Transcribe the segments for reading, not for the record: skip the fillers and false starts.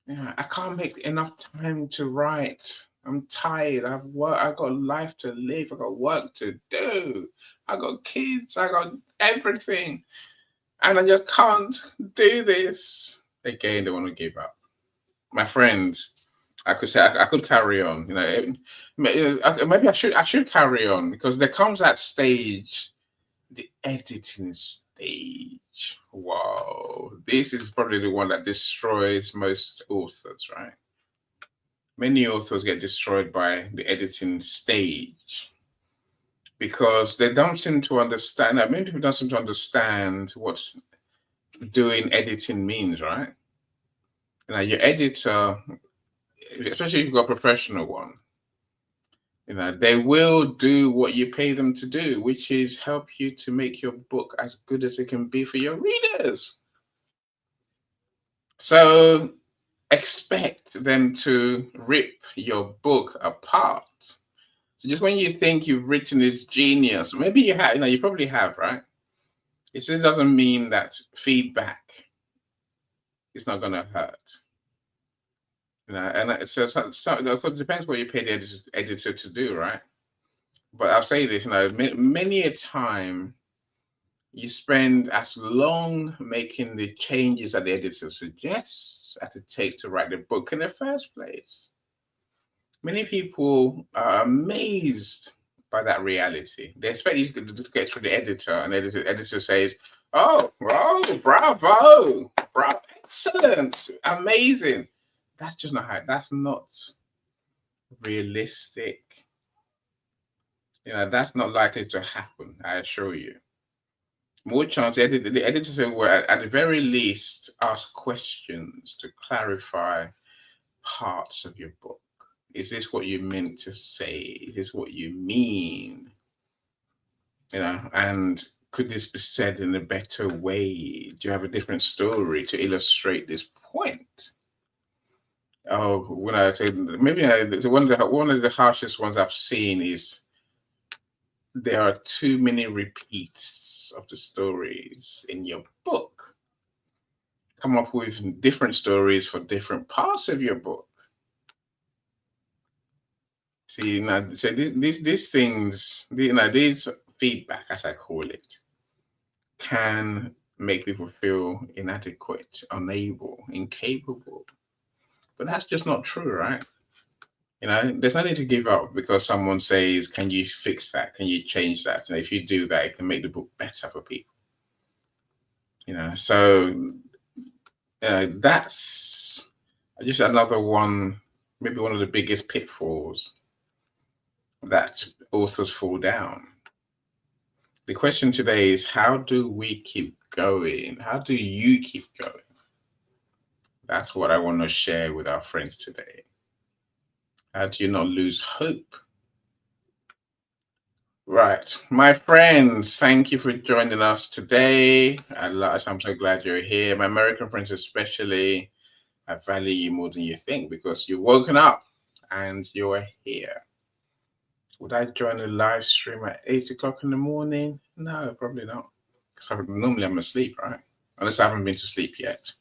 I can't make enough time to write. I'm tired. I've got life to live. I've got work to do. I got kids. I got everything. And I just can't do this. Again, they want to give up. My friend, I could say I could carry on. Maybe I should carry on because there comes that stage, the editing stage. Wow, this is probably the one that destroys most authors, right? Many authors get destroyed by the editing stage because they don't seem to understand. Many people don't seem to understand what doing editing means, right? Your editor, especially if you've got a professional one, they will do what you pay them to do, which is help you to make your book as good as it can be for your readers. So expect them to rip your book apart. So just when you think you've written this genius, maybe you have, you probably have, right? It still doesn't mean that feedback is not going to hurt. It depends what you pay the editor to do, right? But I'll say this, many a time you spend as long making the changes that the editor suggests as it takes to write the book in the first place. Many people are amazed by that reality. They expect you to get through the editor, and the editor says, "Oh, bravo, excellent, amazing." That's just not how. That's not realistic. That's not likely to happen. I assure you. More chance. The editors will, at the very least, ask questions to clarify parts of your book. Is this what you meant to say? Is this what you mean? And could this be said in a better way? Do you have a different story to illustrate this point? Oh, when I say maybe one of the harshest ones I've seen is there are too many repeats of the stories in your book. Come up with different stories for different parts of your book. See, so these things, these feedback, as I call it, can make people feel inadequate, unable, incapable. But that's just not true, right? There's no need to give up because someone says, "Can you fix that? Can you change that?" If you do that, it can make the book better for people. So that's just another one, maybe one of the biggest pitfalls that authors fall down. The question today is, how do we keep going? How do you keep going? That's what I want to share with our friends today. How do you not lose hope? Right. My friends, thank you for joining us today. I'm so glad you're here. My American friends, especially, I value you more than you think because you've woken up and you're here. Would I join a live stream at 8 o'clock in the morning? No, probably not. Because normally I'm asleep, right? Unless I haven't been to sleep yet.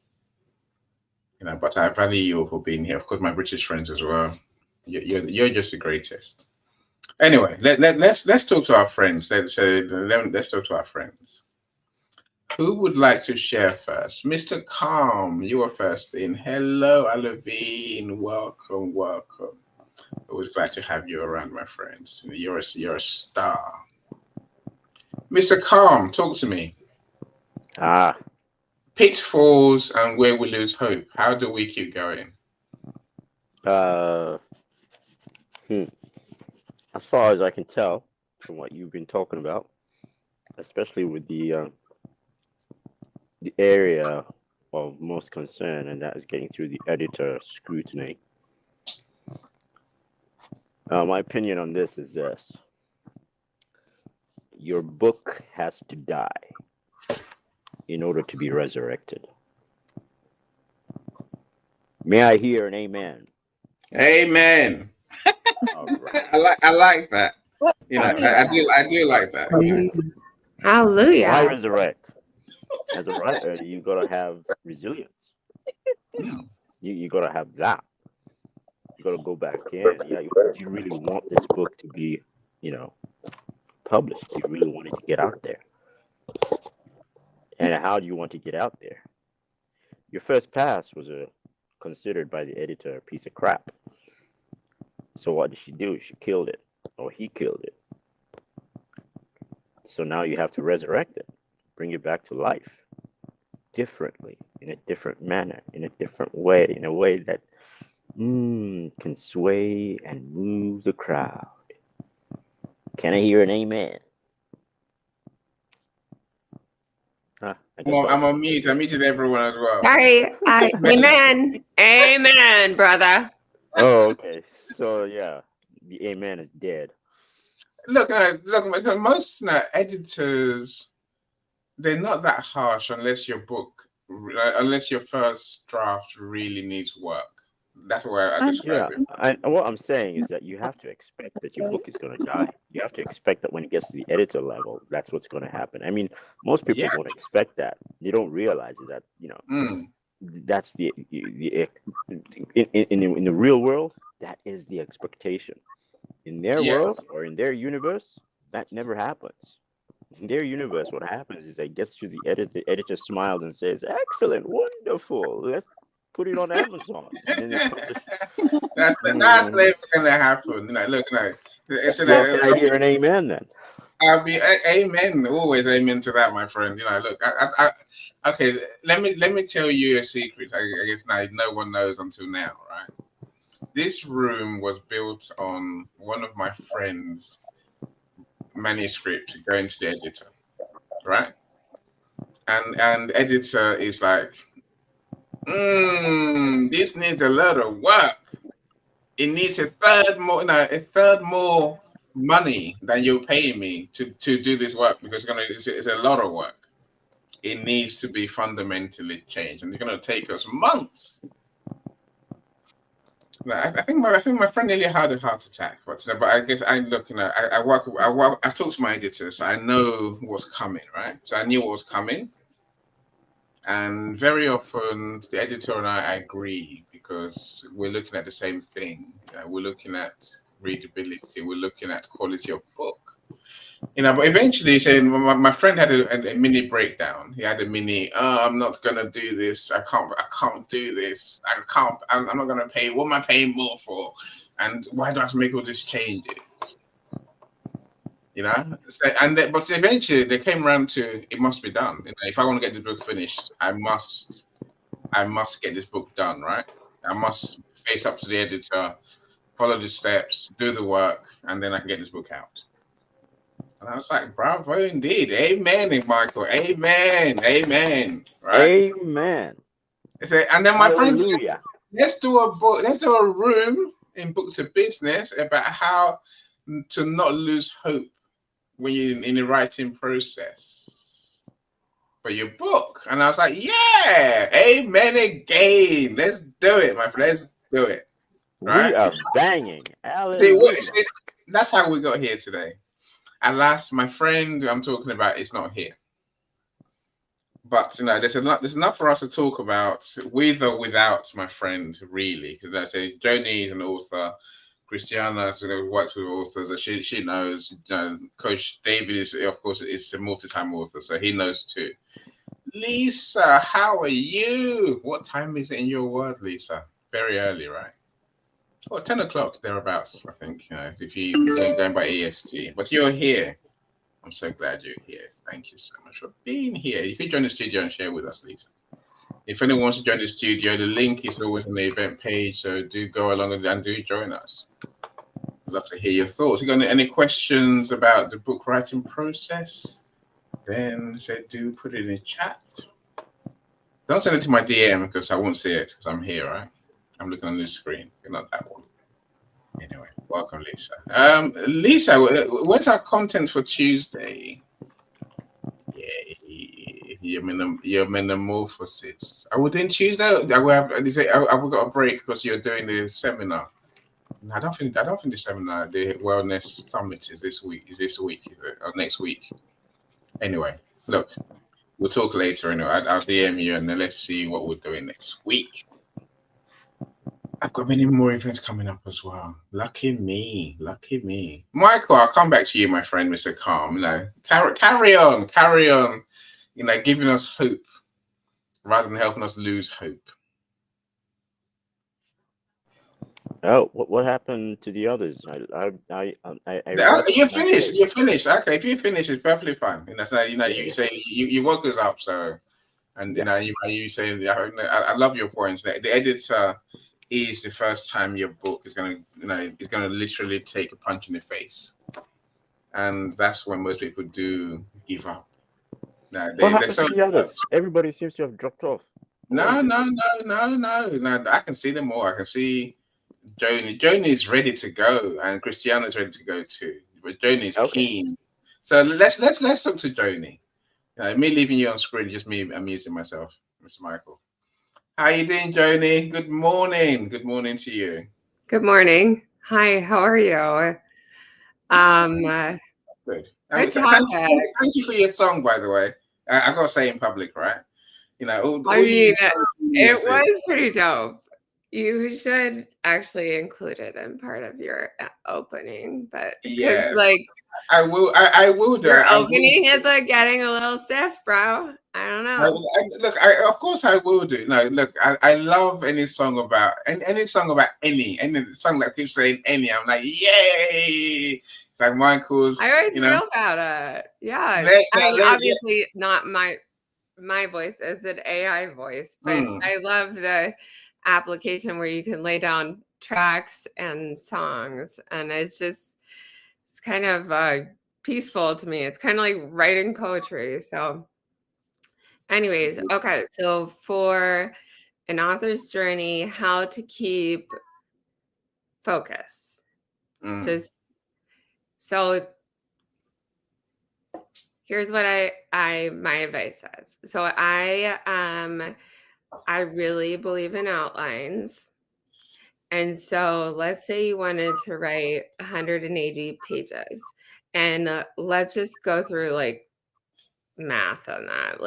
But I value you for being here. Of course, my British friends as well. You're just the greatest. Anyway, let's talk to our friends. Let's talk to our friends. Who would like to share first? Mr. Calm, you are first in. Hello, Alavine. Welcome, welcome. Always glad to have you around, my friends. You're a star. Mr. Calm, talk to me. Ah, Pitfalls and where we lose hope. How do we keep going? uh, hmm. As far as I can tell from what you've been talking about, especially with the area of most concern, and that is getting through the editor scrutiny. My opinion on this is this: your book has to die in order to be resurrected. May I hear an amen? Amen. All right. I like that. All I do like that. Why Hallelujah. resurrect? As a writer, you gotta have resilience. you gotta have that. You gotta go back in. Yeah, do you really want this book to be, published? Do you really want it to get out there? And how do you want to get out there? Your first pass was considered by the editor a piece of crap. So what did she do? She killed it, or he killed it. So now you have to resurrect it, bring it back to life, differently, in a different manner, in a different way, in a way that can sway and move the crowd. Can I hear an amen? I'm on mute. I muted everyone as well. Sorry. Amen. Amen, brother. Oh, okay. So yeah, the amen is dead. Look, most editors, they're not that harsh unless your first draft really needs work. That's why I describe it. And what I'm saying is that you have to expect that your book is going to die. You have to expect that when it gets to the editor level, that's what's going to happen. I mean, most people don't expect that. They don't realize that, that's in the real world, that is the expectation. In their world or in their universe, that never happens. In their universe, what happens is it gets to the editor. The editor smiles and says, "Excellent, wonderful. Let's put it on Amazon." And then that's never gonna happen. Look, I hear an amen then. I'll be amen. Always amen to that, my friend. Look, okay. Let me tell you a secret. I guess no one knows until now, right? This room was built on one of my friends' manuscript going to the editor, right? And editor is like, this needs a lot of work. It needs a third more money than you're paying me to do this work, because it's a lot of work. It needs to be fundamentally changed, and it's going to take us months. I think my friend nearly had a heart attack, but I guess I talk to my editor, so I know what's coming, right? So I knew what was coming, and very often the editor and I agree because we're looking at the same thing. We're looking at readability. We're looking at quality of book. But eventually, my friend had a mini breakdown. He had a mini, I'm not gonna do this. I can't do this. I'm not gonna pay. What am I paying more for? And why do I have to make all these changes? But eventually they came around to, it must be done. If I want to get this book finished, I must get this book done, right? I must face up to the editor, follow the steps, do the work, and then I can get this book out. And I was like, bravo indeed. Amen, Michael. Amen. Right? Amen. And then my friend said, let's do a room in Book to Business about how to not lose hope when you're in the writing process for your book. And I was like, yeah, amen again. Let's do it, my friend. Let's do it. Right? We are banging. See, that's how we got here today. Alas, my friend I'm talking about is not here. But there's enough for us to talk about, with or without my friend, really. Because I say Joni is an author, Christiana works with authors, so she knows. Coach David is a multi-time author, so he knows too. Lisa, how are you? What time is it in your world, Lisa? Very early, right? 10 o'clock thereabouts, I think, if you're going by EST. But you're here. I'm so glad you're here. Thank you so much for being here. You can join the studio and share with us, Lisa. If anyone wants to join the studio, the link is always on the event page, so do go along and do join us. I'd love to hear your thoughts. You got any questions about the book writing process? Then do put it in the chat. Don't send it to my DM because I won't see it because I'm here, right? I'm looking on this screen, not that one. Anyway, welcome, Lisa. Lisa, where's our content for Tuesday? Yay, your metamorphosis. Are we doing Tuesday? Have we got a break because you're doing the seminar? I don't think the seminar, the wellness summit, is this week. Is it, or next week? Anyway, look, we'll talk later. Anyway, I'll DM you and then let's see what we're doing next week. I've got many more events coming up as well. Lucky me, lucky me. Michael, I'll come back to you, my friend, Mr. Calm. Carry on. Giving us hope rather than helping us lose hope. Oh, what happened to the others? You're finished. You're finished. Okay, if you're finished, it's perfectly fine. So you say you woke us up. So, and you say I love your points. The editor is the first time your book is gonna literally take a punch in the face, and that's when most people do give up. What happened to the others? Everybody seems to have dropped off. No. I can see them all. I can see Joni. Joni's ready to go, and Christiana's ready to go too. But Joni's keen. So let's talk to Joni. Me leaving you on screen, just me amusing myself, Mr. Michael. How you doing, Joni? Good morning. Good morning to you. Good morning. Hi, how are you? Good. Good thank you for your song, by the way. I gotta say in public, right? It was pretty dope. You should actually include it in part of your opening, but yes, I will do. Your opening is getting a little stiff, bro. I don't know. Of course I will do. No, look, I love any song about any song that keeps saying any. I'm like, yay! It's like Michael's. I always feel about it. Yeah, obviously not my voice is an AI voice, but I love the application where you can lay down tracks and songs, and it's kind of peaceful to me. It's kind of like writing poetry. So anyways, okay, so for an author's journey, how to keep focus. So here's what my advice says. So I really believe in outlines. And so let's say you wanted to write 180 pages, and let's just go through math on that,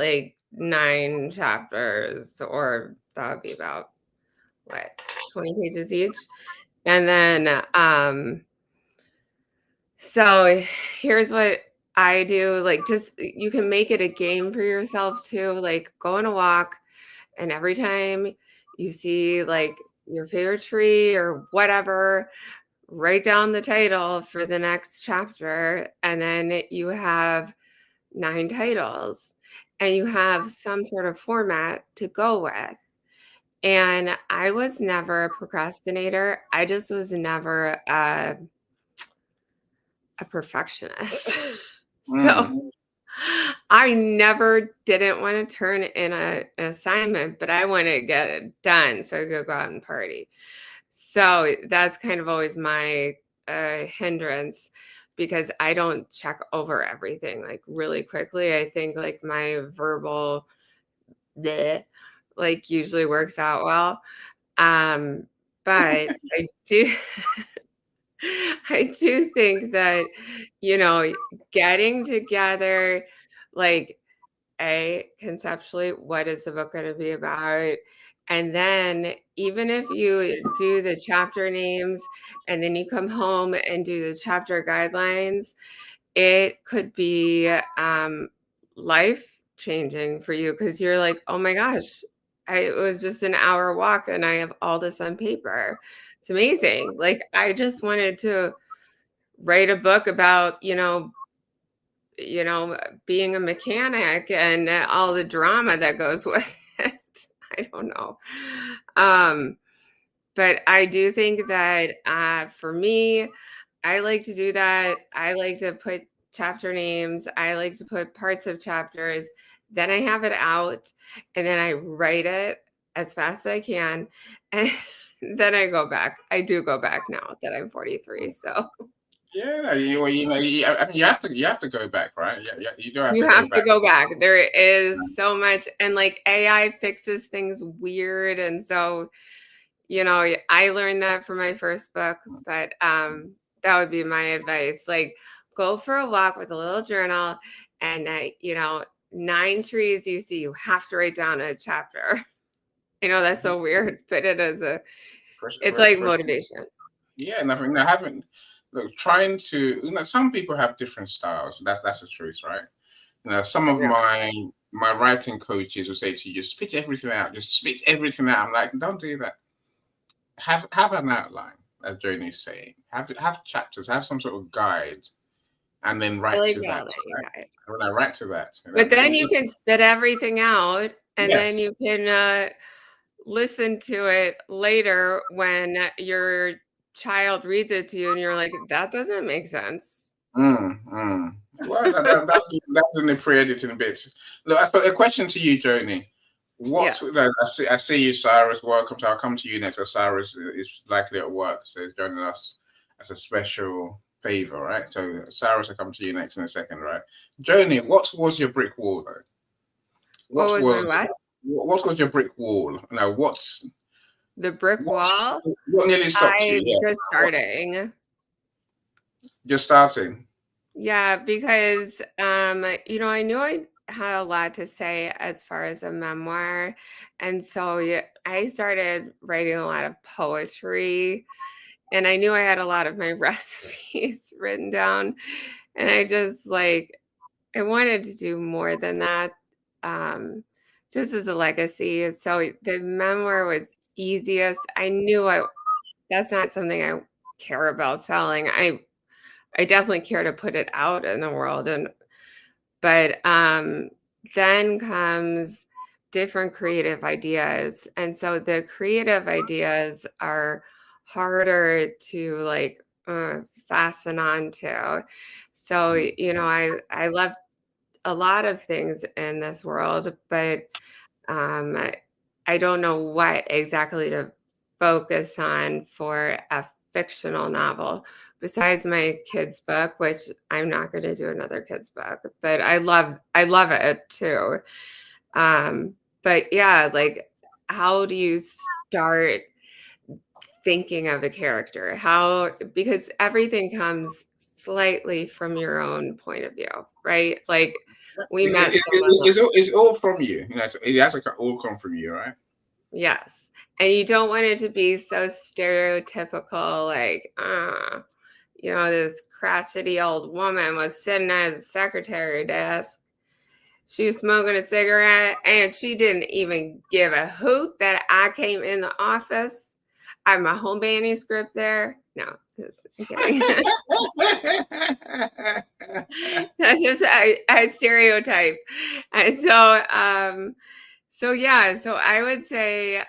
9 chapters, or that would be about 20 pages each. And then so here's what I do. You can make it a game for yourself too. Go on a walk, and every time you see your favorite tree or whatever, write down the title for the next chapter, and then you have 9 titles, and you have some sort of format to go with. And I was never a procrastinator. I just was never a perfectionist. So I never didn't want to turn in an assignment, but I want to get it done so I could go out and party. So that's kind of always my hindrance, because I don't check over everything really quickly. I think my verbal usually works out well. But I do I do think that, getting together, conceptually, what is the book going to be about? And then even if you do the chapter names and then you come home and do the chapter guidelines, it could be life changing for you, because you're like, oh my gosh, it was just an hour walk and I have all this on paper. It's amazing. I just wanted to write a book about, being a mechanic and all the drama that goes with it. I don't know. But I do think that for me, I like to do that. I like to put chapter names. I like to put parts of chapters. Then I have it out, and then I write it as fast as I can. And then I go back. I do go back now that I'm 43. So yeah, you have to go back, right? Yeah, you do have. You have to go back. There is so much, and AI fixes things weird, and so I learned that for my first book. But that would be my advice. Go for a walk with a little journal, and 9 trees you see, you have to write down a chapter. I know that's so weird, but it is It's like motivation. Yeah, nothing. I haven't. Look, trying to. Some people have different styles. That's the truth, right? Some of my writing coaches will say to you, "Just spit everything out. Just spit everything out." I'm like, don't do that. Have an outline, as Joni's saying. Have chapters. Have some sort of guide, and then write to that. When I write to that, but then you can spit everything out, and then you can listen to it later when your child reads it to you, and you're like, that doesn't make sense. Well, that's in the pre-editing bit. Look, I've got a question to you, Joni. I see you, Cyrus. Welcome. I'll come to you next. So Cyrus is likely at work, so he's joining us as a special favor, right? So Cyrus, I'll come to you next in a second, right? Joni, what was your brick wall, though? What was your brick wall? Now, what's the brick wall? What nearly stopped you? Just starting. Just starting. Yeah, because I knew I had a lot to say as far as a memoir, and so I started writing a lot of poetry, and I knew I had a lot of my recipes written down, and I just I wanted to do more than that, just as a legacy. So the memoir was easiest. I knew that's not something I care about selling. I definitely care to put it out in the world, but then comes different creative ideas, and so the creative ideas are harder to fasten on to. So I love a lot of things in this world, but I don't know what exactly to focus on for a fictional novel besides my kids' book, which I'm not going to do another kids' book, but I love it too. But yeah, how do you start thinking of a character? Because everything comes slightly from your own point of view, right? We met. It's all from you. It has to all come from you, right? Yes. And you don't want it to be so stereotypical, this crotchety old woman was sitting at the secretary desk. She was smoking a cigarette, and she didn't even give a hoot that I came in the office. I have my home manuscript there. No, okay. That's just a stereotype. And so I would say,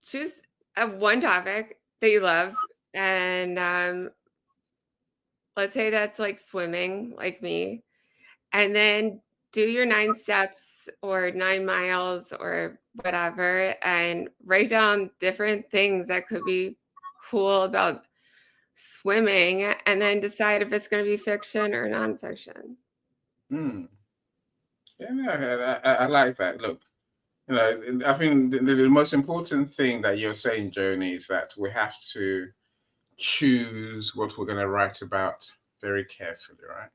choose one topic that you love, and let's say that's like swimming, like me, and then do your 9 steps or 9 miles or whatever, and write down different things that could be cool about swimming, and then decide if it's going to be fiction or nonfiction. Yeah, I like that. Look, I think the most important thing that you're saying, Joni, is that we have to choose what we're going to write about very carefully, right?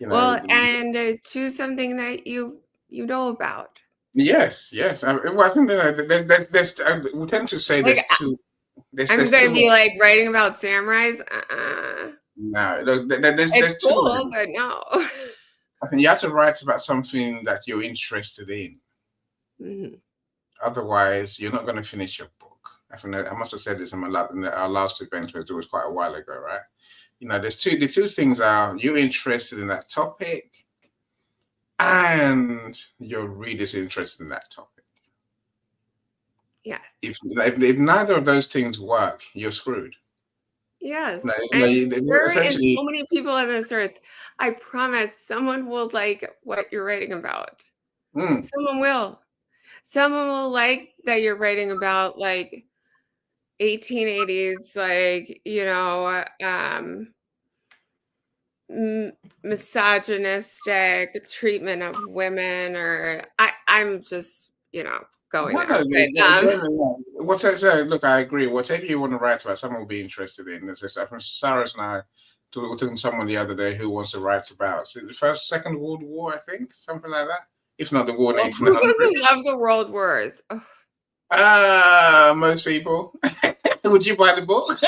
And choose something that you know about. Yes. I think there's we tend to say there's two. I'm going to be writing about samurais. No, there's cool, two. But no. I think you have to write about something that you're interested in. Mm-hmm. Otherwise, you're not going to finish your book. I must have said this in our last event, which was quite a while ago, right? The two things are you're interested in that topic, and your reader's interested in that topic. Yes. If neither of those things work, you're screwed. Yes. There is so many people on this earth. I promise someone will like what you're writing about. Someone will. Someone will like that you're writing about 1880s, misogynistic treatment of women, or I'm just, going there. Look, I agree. Whatever you want to write about, someone will be interested in. As I said, Cyrus and I talking to someone the other day who wants to write about the Second World War, I think, something like that. if not the war in Who 1800s. doesn't love the world wars? Ugh. Most people. Would you buy the book?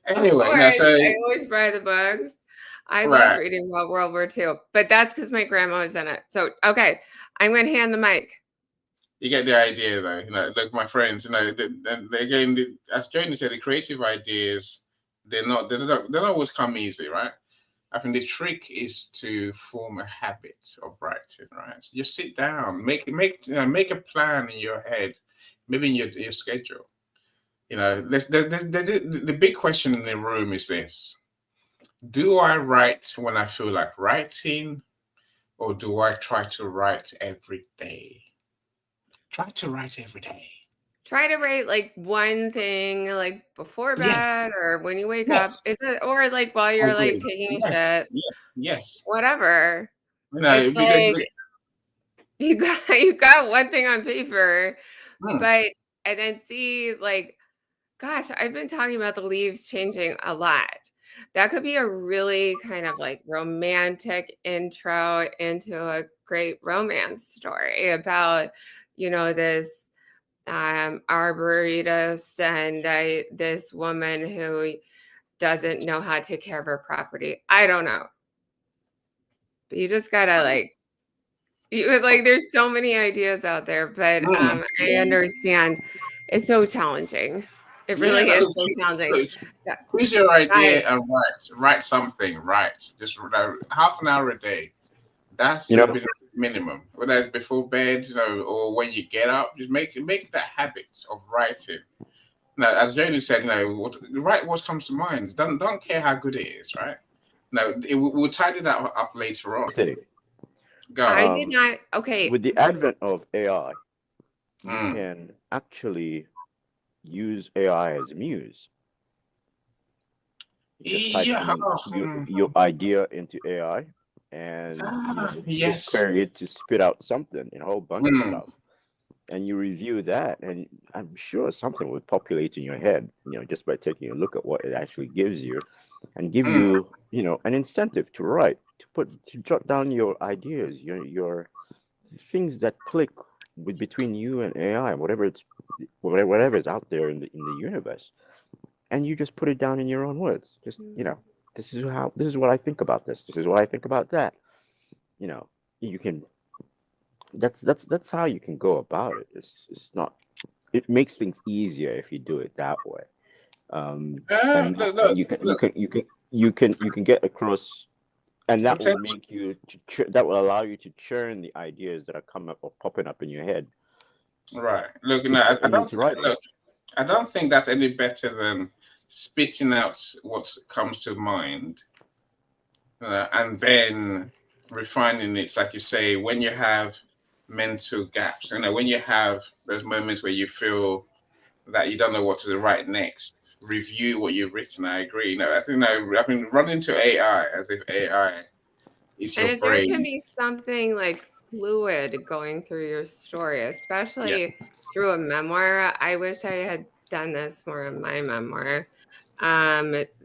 Anyway, no, so I always buy the books. I love reading about World War II, but that's because my grandma was in it. So, okay, I'm going to hand the mic. You get the idea, though. Like my friends, again, as Joni said, the creative ideas, they don't always come easy, right? I think the trick is to form a habit of writing, right? So just sit down, make a plan in your head, maybe in your schedule. The big question in the room is this: do I write when I feel like writing, or do I try to write every day? Try to write every day. Try to write like one thing like before bed or when you wake up. Or like while you're like taking a shit. Yes. Whatever. It's like you got one thing on paper, but and then see like, gosh, I've been talking about the leaves changing a lot. That could be a really kind of like romantic intro into a great romance story about, this arboretus and this woman who doesn't know how to take care of her property. I don't know. But you just gotta there's so many ideas out there, but I understand it's so challenging. It really is so challenging. Choose your idea and write something. Just half an hour a day. That's the minimum. Whether it's before bed, or when you get up, just make that habit of writing. Now, as Joni said, write what comes to mind. Don't care how good it is, right? No, we'll tidy that up later on. Go. I did not. Okay. With the advent of AI, you can actually use AI as a muse. You just type your idea into AI, and just query it to spit out something, a whole bunch of stuff, and you review that, and I'm sure something will populate in your head, just by taking a look at what it actually gives you, and give you, an incentive to write, to jot down your ideas, your things that click between you and AI, whatever is out there in the universe, and you just put it down in your own words. Just this is what I think about this. This is what I think about that. You can. That's how you can go about it. It's not. It makes things easier if you do it that way. You can get across, and that will make you that will allow you to churn the ideas that are coming up or popping up in your head. Right. Look, I don't think that's any better than spitting out what comes to mind, and then refining it, like you say, when you have mental gaps. When you have those moments where you feel that you don't know what to write next, review what you've written. I agree. I think I've been running to AI as if AI is your brain. And if there can be something like fluid going through your story, especially through a memoir. I wish I had done this more in my memoir.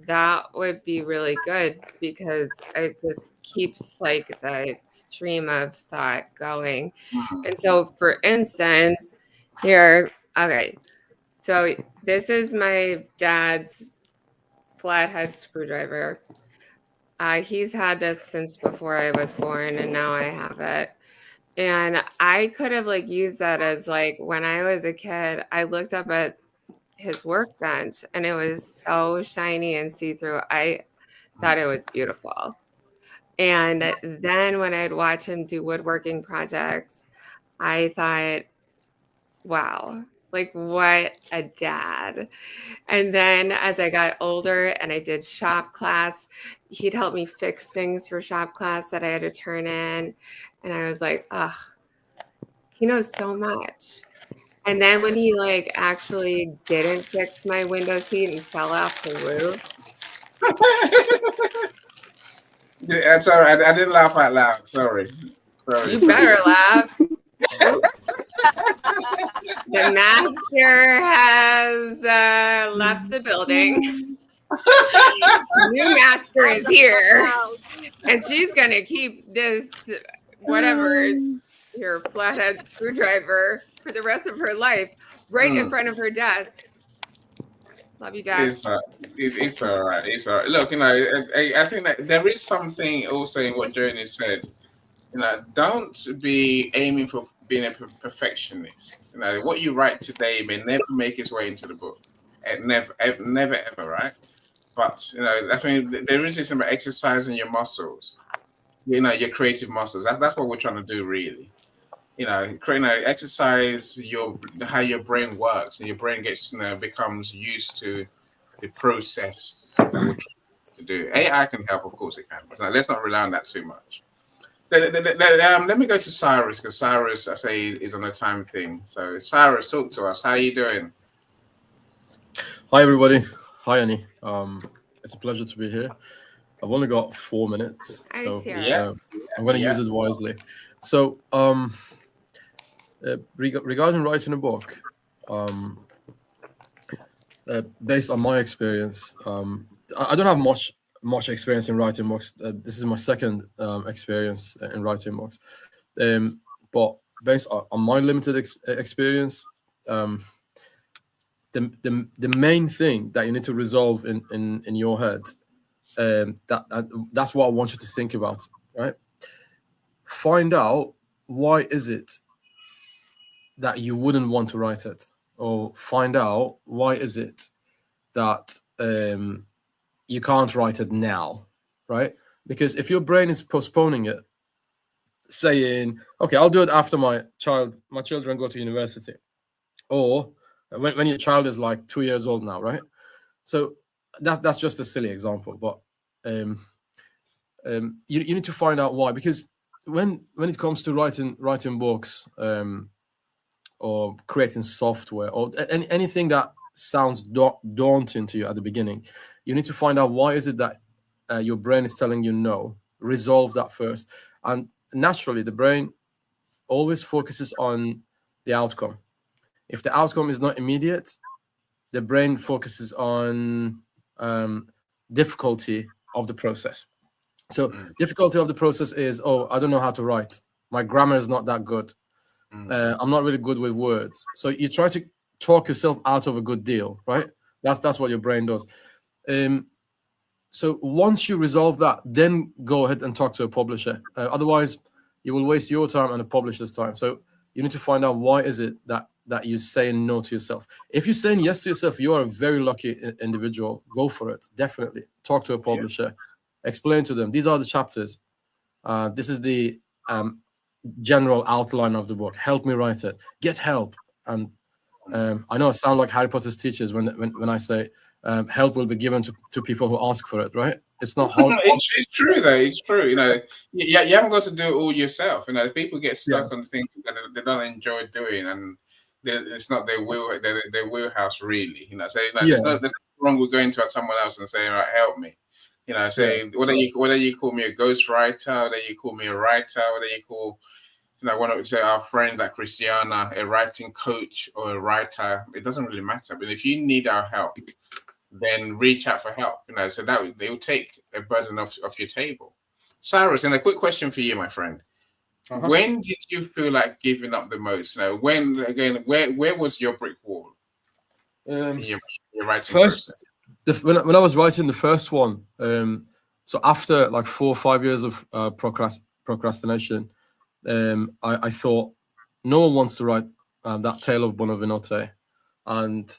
That would be really good because it just keeps like the stream of thought going. And so, for instance, here, okay, so this is my dad's flathead screwdriver. He's had this since before I was born, and now I have it. And I could have used that as when I was a kid, I looked up at his workbench and it was so shiny and see-through. I thought it was beautiful. And then when I'd watch him do woodworking projects, I thought, wow, what a dad. And then as I got older and I did shop class, he'd help me fix things for shop class that I had to turn in. And I was like, ugh, he knows so much. And then when he actually didn't fix my window seat and fell off the roof. Yeah, sorry, I didn't laugh out loud. Sorry. You better laugh. The master has left the building. New master is here. And she's going to keep this whatever, your flathead screwdriver for the rest of her life, right in front of her desk. Love you, Dad. It's all right. It's all right. Look, I think that there is something also in what Joni said. Don't be aiming for being a perfectionist. What you write today may never make its way into the book. Never, ever, right? But I think there is this about exercising your muscles. Your creative muscles. That's what we're trying to do, really. Exercise how your brain works, and your brain becomes used to the process that we're trying to do. AI can help, of course it can, but let's not rely on that too much. Let me go to Cyrus, because Cyrus, I say, is on a time thing. So Cyrus, talk to us. How are you doing? Hi everybody. Hi Annie. It's a pleasure to be here. I've only got 4 minutes, so I'm going to use it wisely. So regarding writing a book, based on my experience, I don't have much experience in writing books. This is my second experience in writing books, but based on my limited experience, the main thing that you need to resolve in your head, that's what I want you to think about, right? Find out, why is it that you wouldn't want to write it, or find out why is it that you can't write it now, right? Because if your brain is postponing it, saying, okay, I'll do it after my children go to university, or when your child is like 2 years old now, right? So that's just a silly example, but you need to find out why. Because when it comes to writing books, or creating software, or anything that sounds daunting to you at the beginning, you need to find out why is it that your brain is telling you no. Resolve that first. And naturally, the brain always focuses on the outcome. If the outcome is not immediate, the brain focuses on difficulty of the process. So difficulty of the process is, I don't know how to write. My grammar is not that good. I'm not really good with words. So you try to talk yourself out of a good deal, right? That's what your brain does. So once you resolve that, then go ahead and talk to a publisher. Otherwise, you will waste your time and the publisher's time. So you need to find out, why is it that you're saying no to yourself. If you're saying yes to yourself, you are a very lucky individual. Go for it. Definitely. Talk to a publisher. Explain to them, these are the chapters. This is the general outline of the book. Help me write it. Get help. And I know I sound like Harry Potter's teachers when I say help will be given to people who ask for it, right? It's not hard. It's true though. It's true. You haven't got to do it all yourself. People get stuck on things that they don't enjoy doing, and it's not their wheelhouse really. There's nothing wrong with going to someone else and saying, "Right, help me." Whether you call me a ghostwriter, whether you call me a writer, whether you call one of our friends like Christiana a writing coach or a writer, it doesn't really matter. But if you need our help, then reach out for help. So that they will take a burden off your table. Cyrus, and a quick question for you, my friend. When did you feel like giving up the most? Where was your brick wall? Your writing first, when I was writing the first one, so after like 4 or 5 years of procrastination, I thought, no one wants to write that Tale of Buonavenote, and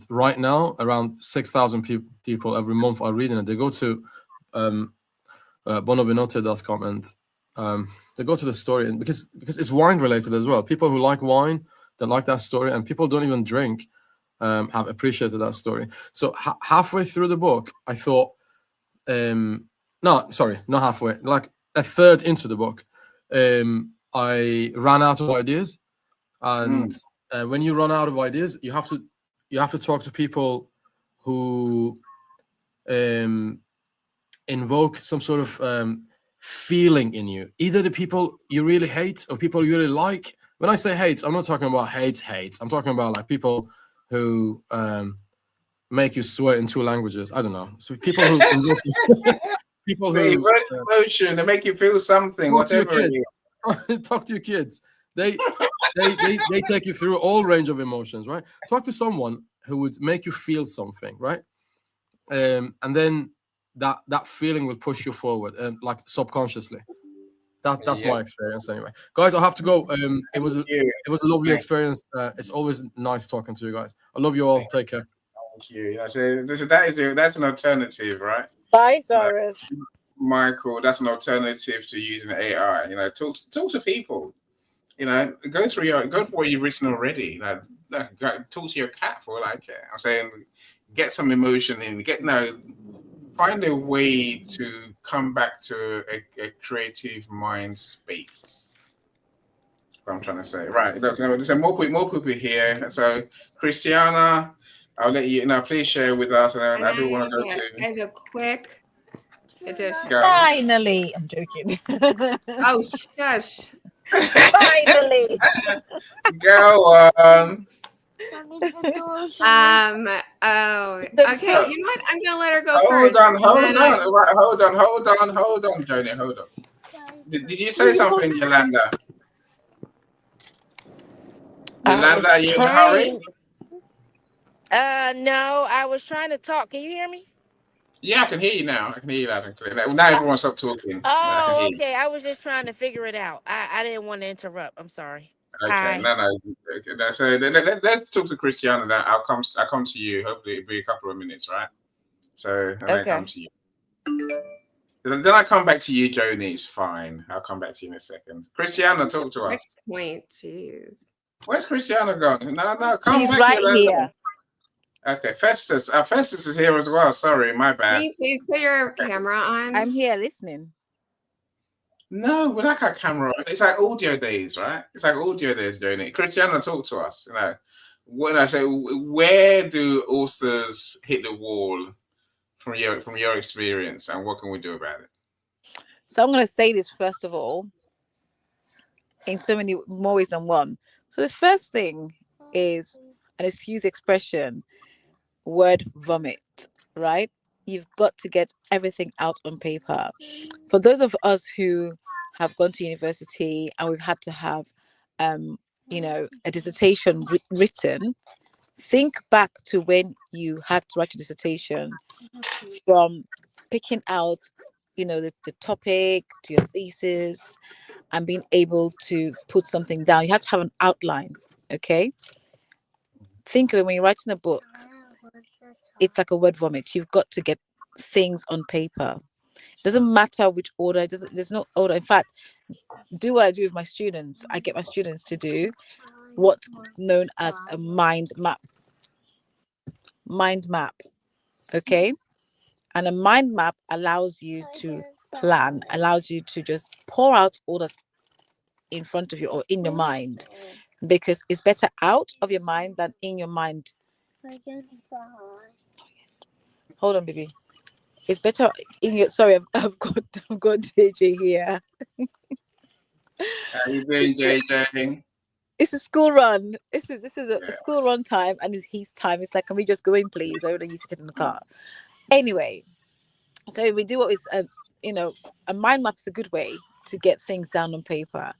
right now around 6,000 people every month are reading it. They go to buonavenote.com and they go to the story, and because it's wine related as well. People who like wine, they like that story, and people don't even drink have appreciated that story. So halfway through the book, I thought, not halfway, like a third into the book, I ran out of ideas. And when you run out of ideas, you have to talk to people who invoke some sort of feeling in you, either the people you really hate or people you really like. When I say hate, I'm not talking about hate. I'm talking about like people who make you swear in 2 languages. I don't know. So people who people They who evoke emotion. They make you feel something, talk to your whatever it kids. is. Talk to your kids. They take you through all range of emotions, right? Talk to someone who would make you feel something, right? And then that feeling will push you forward, like subconsciously. That's my experience anyway. Guys, I have to go. It was a lovely experience. It's always nice talking to you guys. I love you all. Take care. Thank you. That's an alternative, right? Bye, Cyrus. Michael, that's an alternative to using AI. Talk to people. Go for what you've written already. Talk to your cat for like it. I'm saying, get some emotion in. Find a way to come back to a creative mind space. What I'm trying to say, right? Look, there's more people here. So, Christiana, I'll let you now. Please share with us, and I do want to go to. I have a quick addition. Finally, I'm joking. Oh, shush. Finally. Go on. Oh, okay. You know what? I'm gonna let her go first. Hold on, Joni. Hold on. Did you say something, Yolanda? Yolanda, are you in a hurry? No, I was trying to talk. Can you hear me? Yeah, I can hear you now. I can hear you loud and clear. Now everyone stop talking. Oh, okay. I was just trying to figure it out. I didn't want to interrupt. I'm sorry. Okay, Hi. no. Okay, so let's talk to Christiana. Then I'll come to you. Hopefully, it'll be a couple of minutes, right? So I come to you. Then I come back to you, Joni. It's fine. I'll come back to you in a second. Christiana, talk to us. Point, jeez. Where's Christiana gone? No, come She's back right here. Okay, Festus. Festus is here as well. Sorry, my bad. Can you please put your camera on? I'm here listening. No, we like our camera on. It's like audio days, right? It's like audio days, Joni. Christiana, talk to us. When I say, where do authors hit the wall from your experience, and what can we do about it? So I'm going to say this first of all, in so many more ways than one. So the first thing is, and excuse the expression, word vomit, right? You've got to get everything out on paper. For those of us who have gone to university and we've had to have, a dissertation written, think back to when you had to write your dissertation, from picking out, the topic to your thesis and being able to put something down. You have to have an outline, okay? Think of it when you're writing a book. It's like a word vomit. You've got to get things on paper. It doesn't matter which order. There's no order. In fact, do what I do with my students. I get my students to do what's known as a mind map. Mind map, okay? And a mind map allows you to plan, allows you to just pour out all that's in front of you or in your mind, because it's better out of your mind than in your mind. Hold on, baby. It's better in your. Sorry, I've got JJ here. How you doing, JJ? It's a school run. This is a school run time, and it's his time. It's like, can we just go in, please? I don't you sit in the car. Anyway, so we do what is a mind map is a good way to get things down on paper.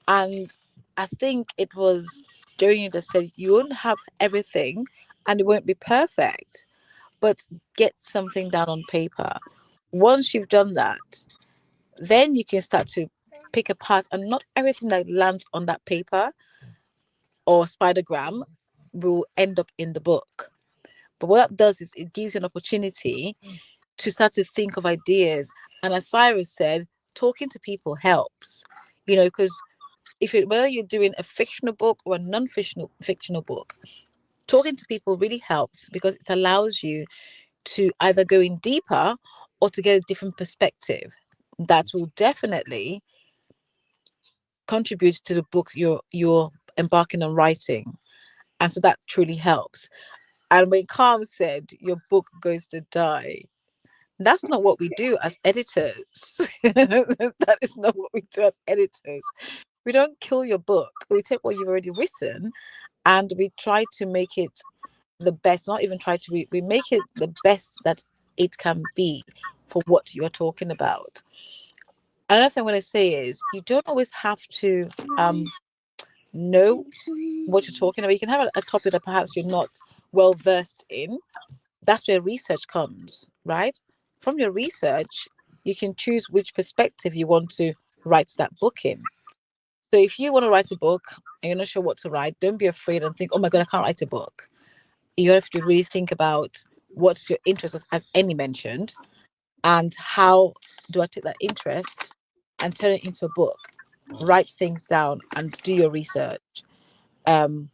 And I think it was Joni that said you won't have everything and it won't be perfect, but get something down on paper. Once you've done that, then you can start to pick apart, and not everything that lands on that paper or spidergram will end up in the book. But what that does is it gives you an opportunity to start to think of ideas. And as Cyrus said, talking to people helps, because whether you're doing a fictional book or a non-fictional book, talking to people really helps, because it allows you to either go in deeper or to get a different perspective that will definitely contribute to the book you're embarking on writing. And so that truly helps. And when Calm said your book goes to die, that's not what we do as editors. That is not what we do as editors. We don't kill your book. We take what you've already written and we try to make it the best. Not even try to, we make it the best that it can be for what you are talking about. Another thing I'm going to say is you don't always have to know what you're talking about. You can have a topic that perhaps you're not well versed in. That's where research comes, right? From your research, you can choose which perspective you want to write that book in. So if you want to write a book and you're not sure what to write, don't be afraid and think, oh my God, I can't write a book. You have to really think about what's your interest, as Annie mentioned, and how do I take that interest and turn it into a book? Write things down and do your research. And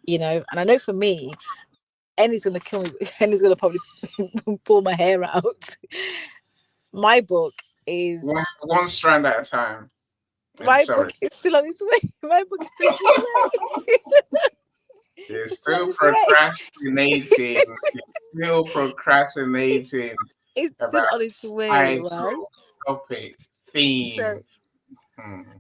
I know for me, Annie's gonna kill me. Annie's gonna probably pull my hair out. My book is one strand at a time. My book is still on its way. My book is still on its way. You're still procrastinating. You're still procrastinating. It's still on its way, right? Topic, theme. So,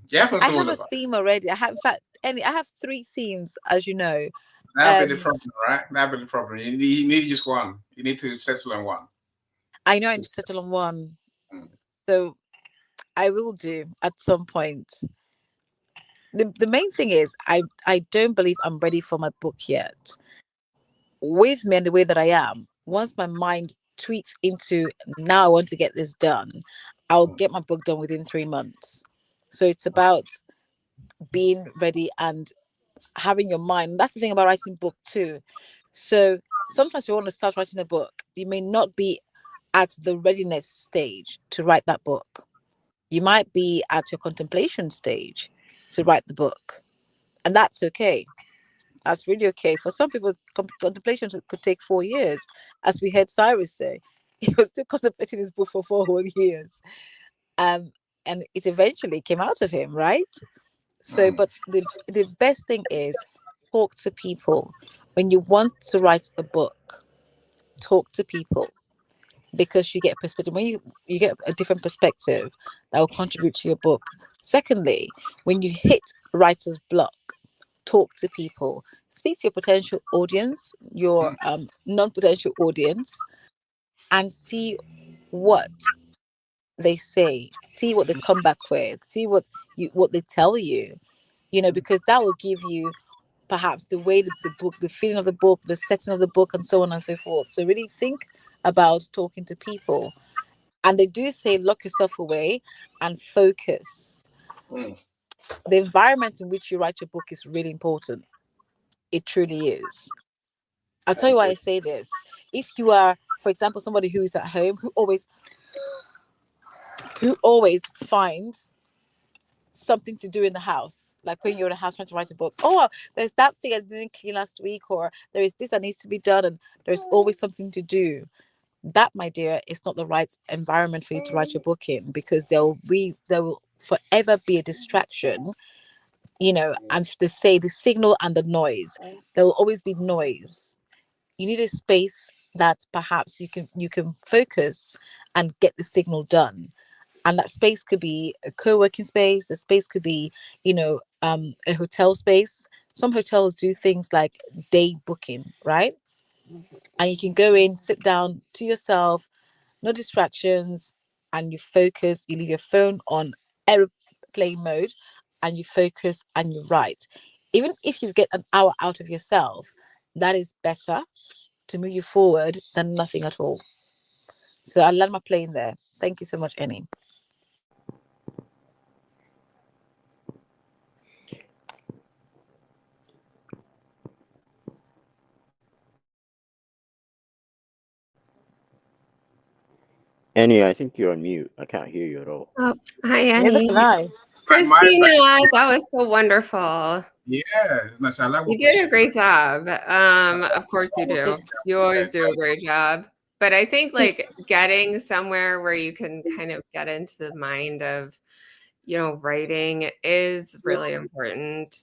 yeah, I have a theme already. I have 3 themes, as you know. That'll be the problem, right? That'll be the problem. You need just one. You need to settle on one. I know I need to settle on one. So I will do at some point. The main thing is I don't believe I'm ready for my book yet. With me and the way that I am, once my mind tweaks into now I want to get this done, I'll get my book done within 3 months. So it's about being ready and having your mind. That's the thing about writing book too. So sometimes you want to start writing a book, you may not be at the readiness stage to write that book. You might be at your contemplation stage to write the book, and that's okay. That's really okay. For some people, contemplation could take 4 years, as we heard Cyrus say. He was still contemplating his book for 4 whole years, and it eventually came out of him, right? So, but the best thing is talk to people. When you want to write a book, talk to people, because you get a perspective. When you get a different perspective, that will contribute to your book. Secondly, when you hit writer's block, talk to people. Speak to your potential audience, your non-potential audience, and see what they say. See what they come back with. See what they tell you. Because that will give you perhaps the way the book, the feeling of the book, the setting of the book, and so on and so forth. So really think about talking to people. And they do say lock yourself away and focus. The environment in which you write your book is really important. It truly is. I'll tell you why I say this. If you are, for example, somebody who is at home, who always finds something to do in the house, like when you're in the house trying to write a book, there's that thing I didn't clean last week, or there is this that needs to be done, and there's always something to do. That, my dear, is not the right environment for you to write your book in, because there will forever be a distraction, and they say the signal and the noise. There will always be noise. You need a space that perhaps you can focus and get the signal done. And that space could be a co-working space. The space could be, a hotel space. Some hotels do things like day booking, right? And you can go in, sit down to yourself, no distractions, and you focus. You leave your phone on airplane mode, and you focus and you write. Even if you get an hour out of yourself, that is better to move you forward than nothing at all. So I land my plane there. Thank you so much, Annie. Annie, I think you're on mute. I can't hear you at all. Oh, hi, Annie. Hi. Christina, that was so wonderful. Yeah, you did a great job. Of course you do. You always do a great job. But I think getting somewhere where you can kind of get into the mind of, writing is really important.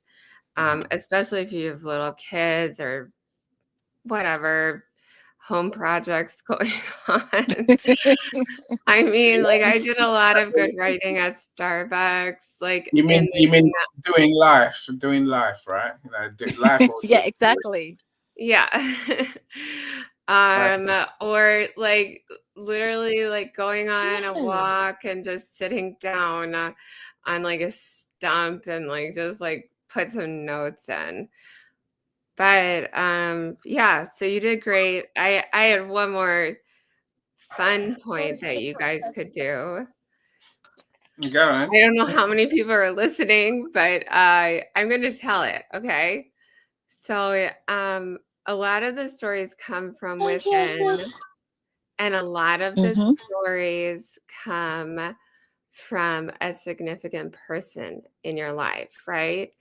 Especially if you have little kids or whatever home projects going on. I mean, I did a lot of good writing at Starbucks. You mean doing life, right? Life. Yeah, exactly. Yeah. Or literally like going on a Yeah. walk and just sitting down on like a stump and like just like put some notes in. But yeah, so you did great. I had one more fun point that you guys could do. You go, man. I don't know how many people are listening, but I'm going to tell it. Okay. So a lot of the stories come from within, and a lot of the Mhm. stories come from a significant person in your life, right?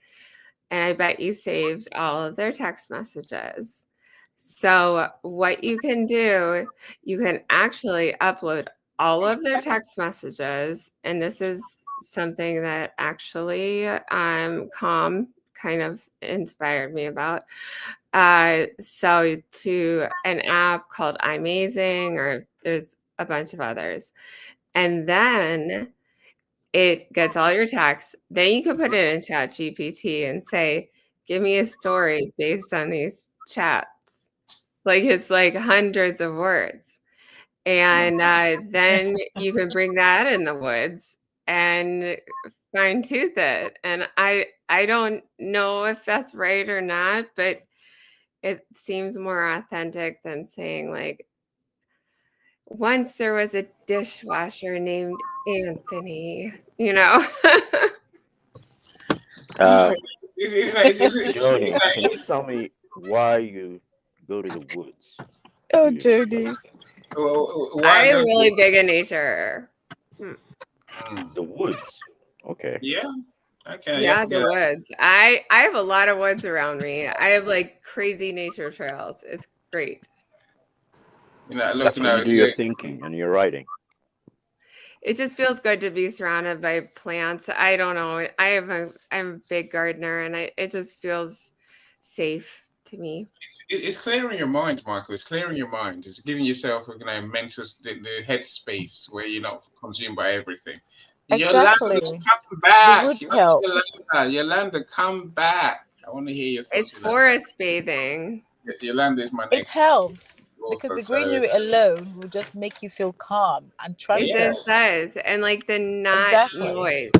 And I bet you saved all of their text messages. So what you can do, you can actually upload all of their text messages. And this is something that actually Calm kind of inspired me about. So to an app called iMazing, or there's a bunch of others. And then it gets all your texts. Then you can put it in Chat GPT and say, give me a story based on these chats. Like it's like hundreds of words. And then you can bring that in the woods and fine tooth it. And I don't know if that's right or not, but it seems more authentic than saying like, once there was a dishwasher named Anthony, you know. Jody, can you tell me why you go to the woods? Oh, Jody. I'm really big in nature. The woods. Okay. Yeah. Okay. Yeah, the woods. I have a lot of woods around me. I have like crazy nature trails. It's great. You know, look, That's when you do your thinking and your writing. It just feels good to be surrounded by plants. I don't know. I'm a big gardener, and it just feels safe to me. It's clearing your mind, Michael. It's clearing your mind. It's giving yourself, mental the headspace where you're not consumed by everything. Exactly. Yolanda, come back. The woods help. Yolanda, come back. I want to hear your thoughts. It's forest bathing. Yolanda is my next. It helps because the greenery alone will just make you feel calm and tranquil. It just does, and like the noise.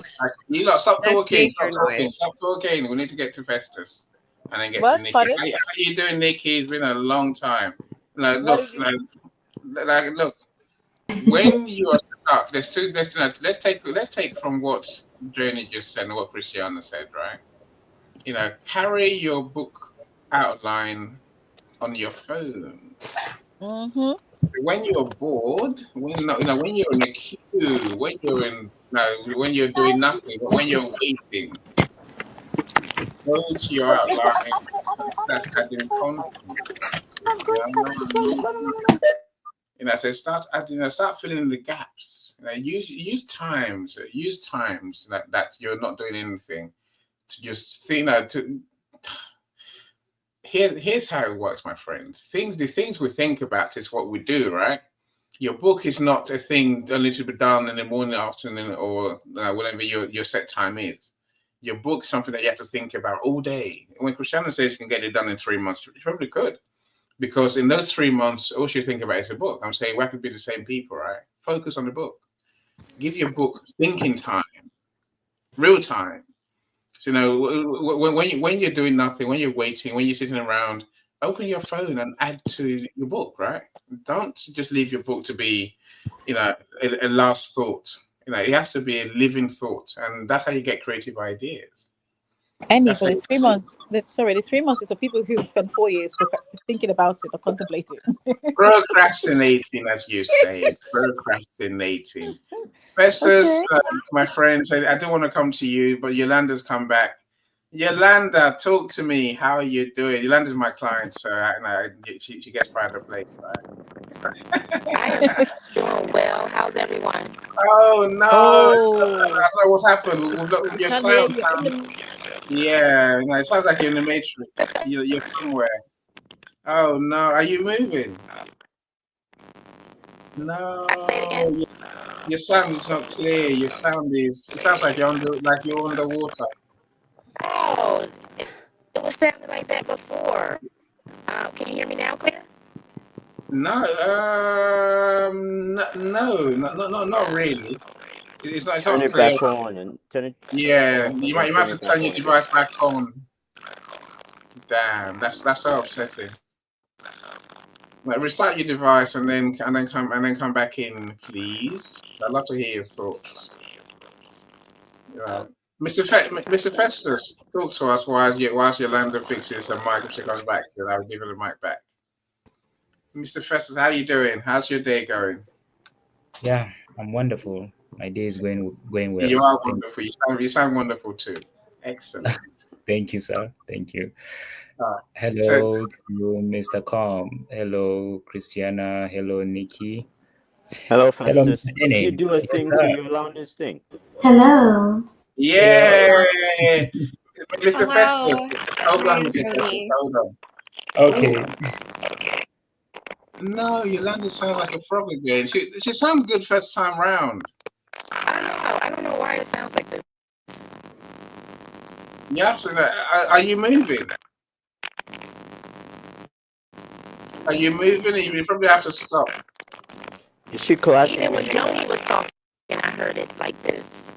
You lot, stop talking. Stop talking. We need to get to Festus. And then get to Nikki. How you doing, Nikki? It's been a long time. Look. When you are stuck, let's take from what Journey just said and what Christiana said, right? You know, carry your book outline on your phone. Mm-hmm. When you're bored, when you're in a queue, when you're doing nothing, but when you're waiting, go to your outline. That's adding content. So start filling in the gaps. Use times that you're not doing anything to just think. Here's how it works, my friends. The things we think about is what we do, right? Your book is not a thing only to be done in the morning, afternoon, or whatever your set time is. Your book is something that you have to think about all day. When Christiana says you can get it done in 3 months, you probably could. Because in those 3 months, all you think about is a book. I'm saying we have to be the same people, right? Focus on the book. Give your book thinking time, real time. So, when you're doing nothing, when you're waiting, when you're sitting around, open your phone and add to your book, right? Don't just leave your book to be, a last thought. It has to be a living thought, and that's how you get creative ideas. Anyway, 3 months. The 3 months is for people who spent 4 years thinking about it or contemplating. Procrastinating, as you say. Procrastinating. Festus, my friends, I do want to come to you, but Yolanda's come back. Yolanda, talk to me. How are you doing? Yolanda's my client, so she gets pride of play. I am doing well. How's everyone? Oh no! That's not what's happened. Your sound. Yeah, it sounds like you're in the Matrix. You're somewhere. Oh no! Are you moving? No. Say it again. Your sound is not clear. It sounds like you're underwater. Oh, it was sounding like that before. Can you hear me now, clear? No, not really. It's not. It's Turn not it clear. back on and turn it. Yeah, And you then might turn have it to back turn your on again. device back on. Damn, that's so upsetting. Like, restart your device and then come back in, please. I'd love to hear your thoughts. Mr. Festus, talk to us whilst Yolanda fixes her mic and she comes back. Then I'll give her the mic back. Mr. Festus, how you doing? How's your day going? Yeah, I'm wonderful. My day is going well. You are wonderful. You sound wonderful too. Excellent. Thank you, sir. Thank you. So Hello to Mr. Com. Hello, Christiana. Hello, Nikki. Hello, Hello, Festus. Mr. Can you Denning. do a Yes, thing to sir. your loudest thing? Hello. yeah, Mr. Hello. Festus. Hold Hi, on, Mr. Festus. Tony. Hold on. Okay. No, Yolanda sounds like a frog again. She sounds good first time round. I don't know why it sounds like this. You have to. Are you moving? Are you moving? You probably have to stop. Is she clapping? Even when Joni was talking, I heard it like this.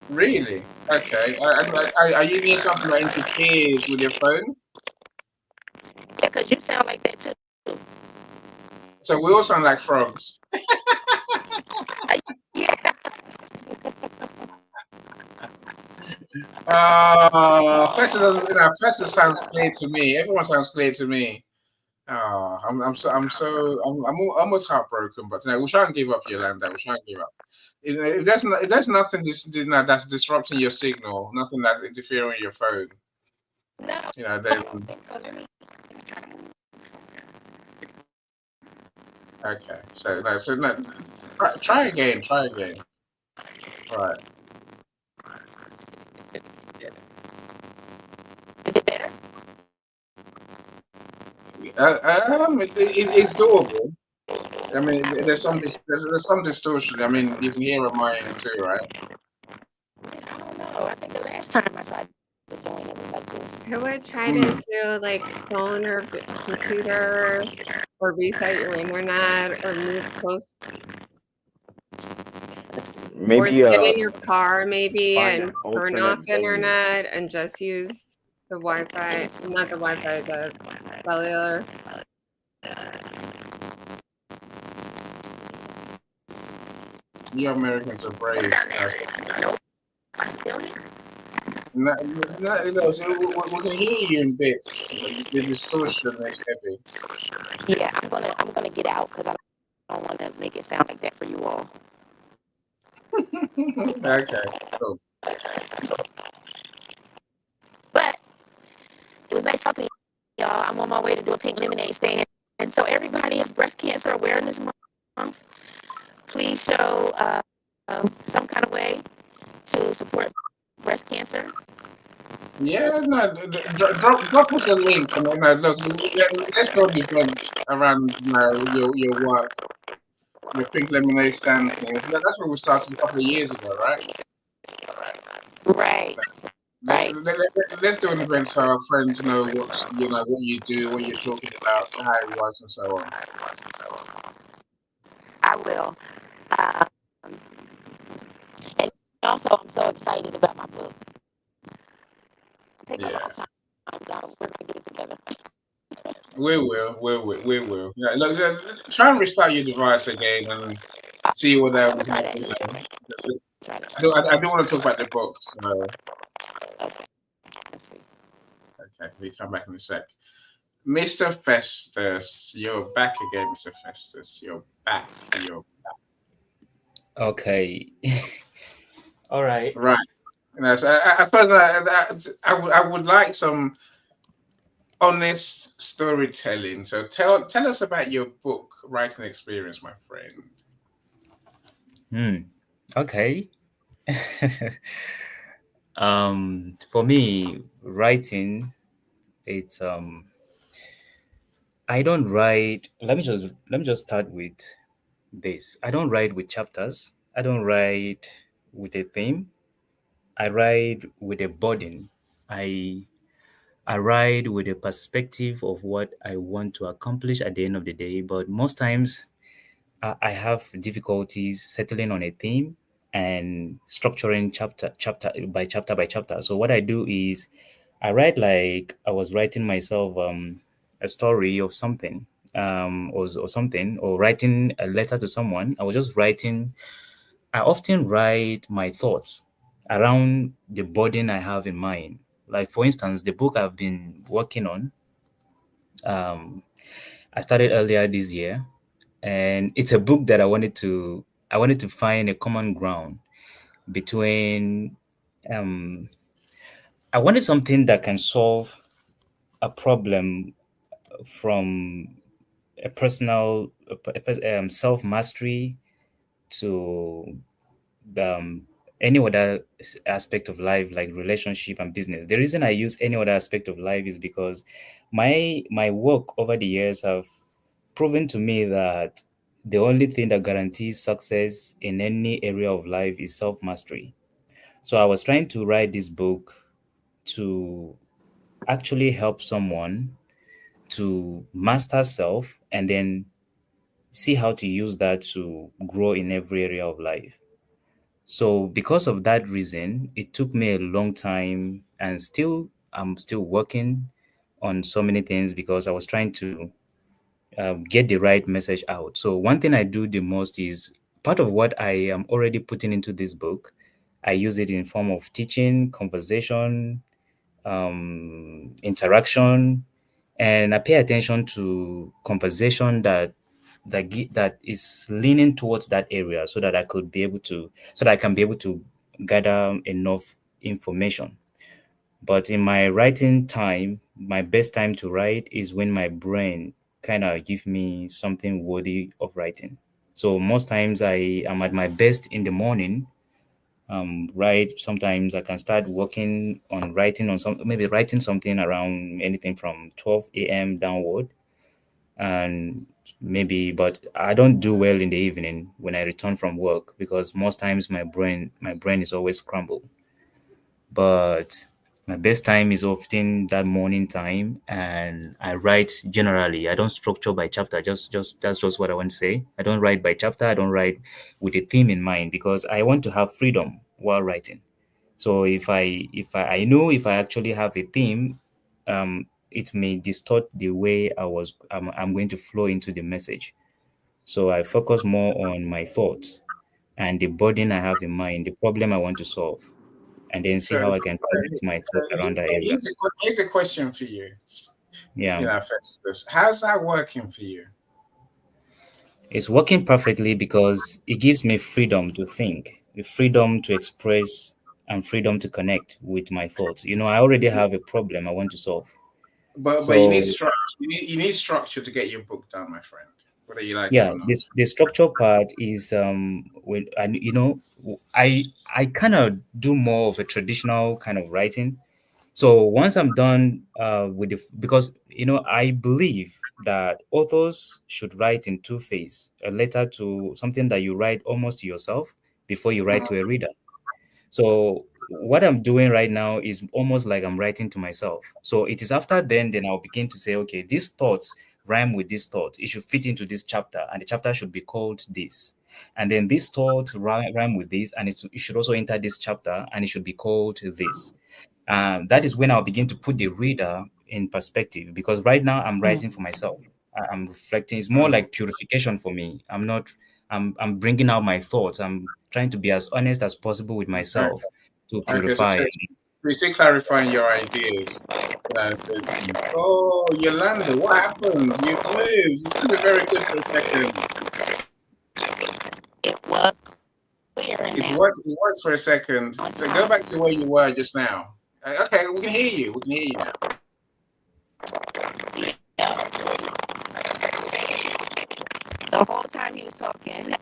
Really? Okay. Are you near something that interferes with your phone? Yeah, because you sound like that too. So we all sound like frogs. Yeah. Festus sounds clear to me. Everyone sounds clear to me. I'm almost heartbroken, but we'll try and give up, Yolanda. We'll try and give up. If there's nothing that's disrupting your signal, nothing that's interfering with your phone, No, then I don't think so. Let me try to move. okay. Try again. Try again. All right. Is it better? It's doable. I mean, there's some distortion. I mean, you can hear on my end too, right? I don't know. I think the last time I tried to join, it was like this. I would try to do like phone or computer or reset your internet or move close or Maybe sit in your car maybe find and an turn off alternate venue. internet and just use the Wi-Fi, not the Wi-Fi, the cellular. You Americans are brave. I'm still here. No, so we can hear you in bits, but the distortion is heavy. Yeah, I'm gonna get out because I don't want to make it sound like that for you all. Okay, cool. But it was nice talking to y'all. I'm on my way to do a pink lemonade stand, and so everybody is Breast Cancer Awareness Month. Please show some kind of way to support breast cancer. Yeah, no, drop us a link and then look. Let's go to events around your work, your pink lemonade stand thing. That's what we started a couple of years ago, right? Right. Let's Right. let's do an event so our friends know what you do, what you're talking about, how it works, and so on. I will. And also, I'm so excited about my book. Take a Yeah, long time, y'all. We're gonna get it together. we will. Yeah, look, try and restart your device again and see what that. I'm gonna try that. I do want to talk about the book, so Okay. Let's see. okay, we come back in a sec. Mr. Festus, you're back again, Mr. Festus. You're back. Okay. All right. Right. So I suppose I would like some honest storytelling. So tell us about your book writing experience, my friend. Okay. For me, writing, it's I don't write. Let me just start with this. I don't write with chapters. I don't write with a theme. I write with a burden. I I write with a perspective of what I want to accomplish at the end of the day, but most times I have difficulties settling on a theme and structuring chapter by chapter by chapter. So what I do is I write like I was writing myself a story of something or something, or writing a letter to someone. I was just writing. I often write my thoughts around the burden I have in mind. Like for instance, the book I've been working on, um, I started earlier this year, and it's a book that I wanted to find a common ground between. Um, I wanted something that can solve a problem from a personal self mastery to um, any other aspect of life, like relationship and business. The reason I use any other aspect of life is because my work over the years have proven to me that the only thing that guarantees success in any area of life is self mastery. So I was trying to write this book to actually help someone to master self and then see how to use that to grow in every area of life. So because of that reason, it took me a long time, and still I'm still working on so many things because I was trying to get the right message out. So one thing I do the most is part of what I am already putting into this book. I use it in form of teaching, conversation, interaction, and I pay attention to conversation that is leaning towards that area, so that I can be able to gather enough information. But in my writing time, my best time to write is when my brain kind of give me something worthy of writing. So most times I am at my best in the morning. Right. Sometimes I can start working on writing on maybe writing something around anything from 12 a.m. downward, and but I don't do well in the evening when I return from work because most times my brain is always scrambled. But my best time is often that morning time, and I write generally. I don't structure by chapter. Just That's just what I want to say. I don't write by chapter. I don't write with a theme in mind because I want to have freedom while writing. So if I know if I actually have a theme, it may distort the way I'm going to flow into the message. So I focus more on my thoughts and the burden I have in mind, the problem I want to solve, and then see So, how I can target my thoughts around that area. here's a question for you. Yeah. Festus, how's that working for you? It's working perfectly because it gives me freedom to think, the freedom to express, and freedom to connect with my thoughts. I already have a problem I want to solve. But you need So structure. You need structure to get your book done, my friend. Whether you like it yeah, or not. the structure part is when and I kind of do more of a traditional kind of writing. So once I'm done because I believe that authors should write in two phase, a letter to something that you write almost to yourself before you write to a reader. So what I'm doing right now is almost like I'm writing to myself. So it is after then I'll begin to say, okay, these thoughts rhyme with this thought. It should fit into this chapter, and the chapter should be called this. And then this thought rhyme with this, and it should also enter this chapter, and it should be called this. That is when I'll begin to put the reader in perspective, because right now I'm Mm. writing for myself. I'm reflecting. It's more like purification for me. I'm not. I'm bringing out my thoughts. I'm trying to be as honest as possible with Okay. myself to Okay. So, purify. you're still clarifying your ideas. Oh, Yolanda, what happened? You've moved. You sounded very good for a second. It was clear and It now. worked. It worked for a second. So go back to where you were just now. Okay, we can hear you. We can hear you now. The whole time he was talking,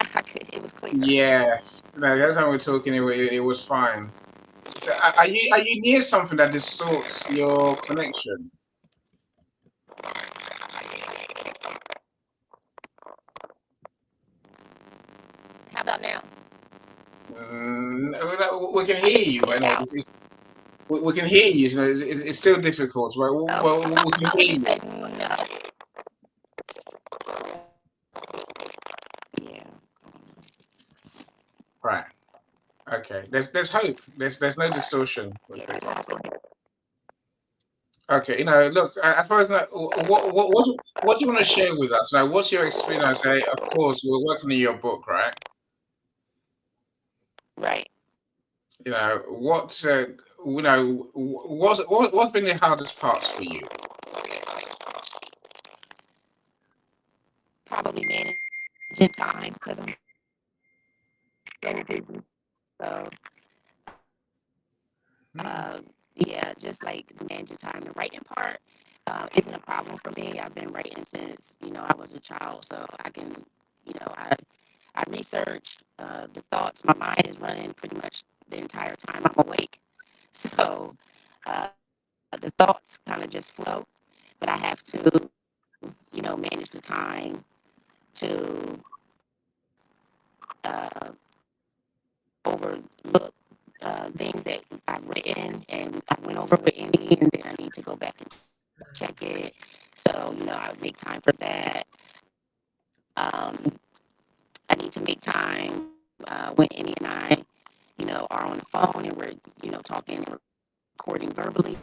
it was clear. Yes. No, the other time we were talking, it was fine. So, are you near something that distorts your connection? How about now? We can hear you, but no, We can hear you. It's still difficult. Well, we can hear You you. said no. Yeah. Right. Okay. There's hope. There's no distortion. Okay. Look. I suppose what do you want to share with us now? What's your experience? Of course, we're working on your book, right? Right. What's been the hardest parts for you? Probably managing time because I'm so busy. So, yeah, just like the managing time. The writing part isn't a problem for me. I've been writing since I was a child, so I can, I research the thoughts. My mind is running pretty much the entire time I'm awake. So the thoughts kind of just flow, but I have to, manage the time to overlook things that I've written and I went over with Andy, and then I need to go back and check it. So, I make time for that. I need to make time when Andy and I, are on the phone and we're, talking and recording verbally.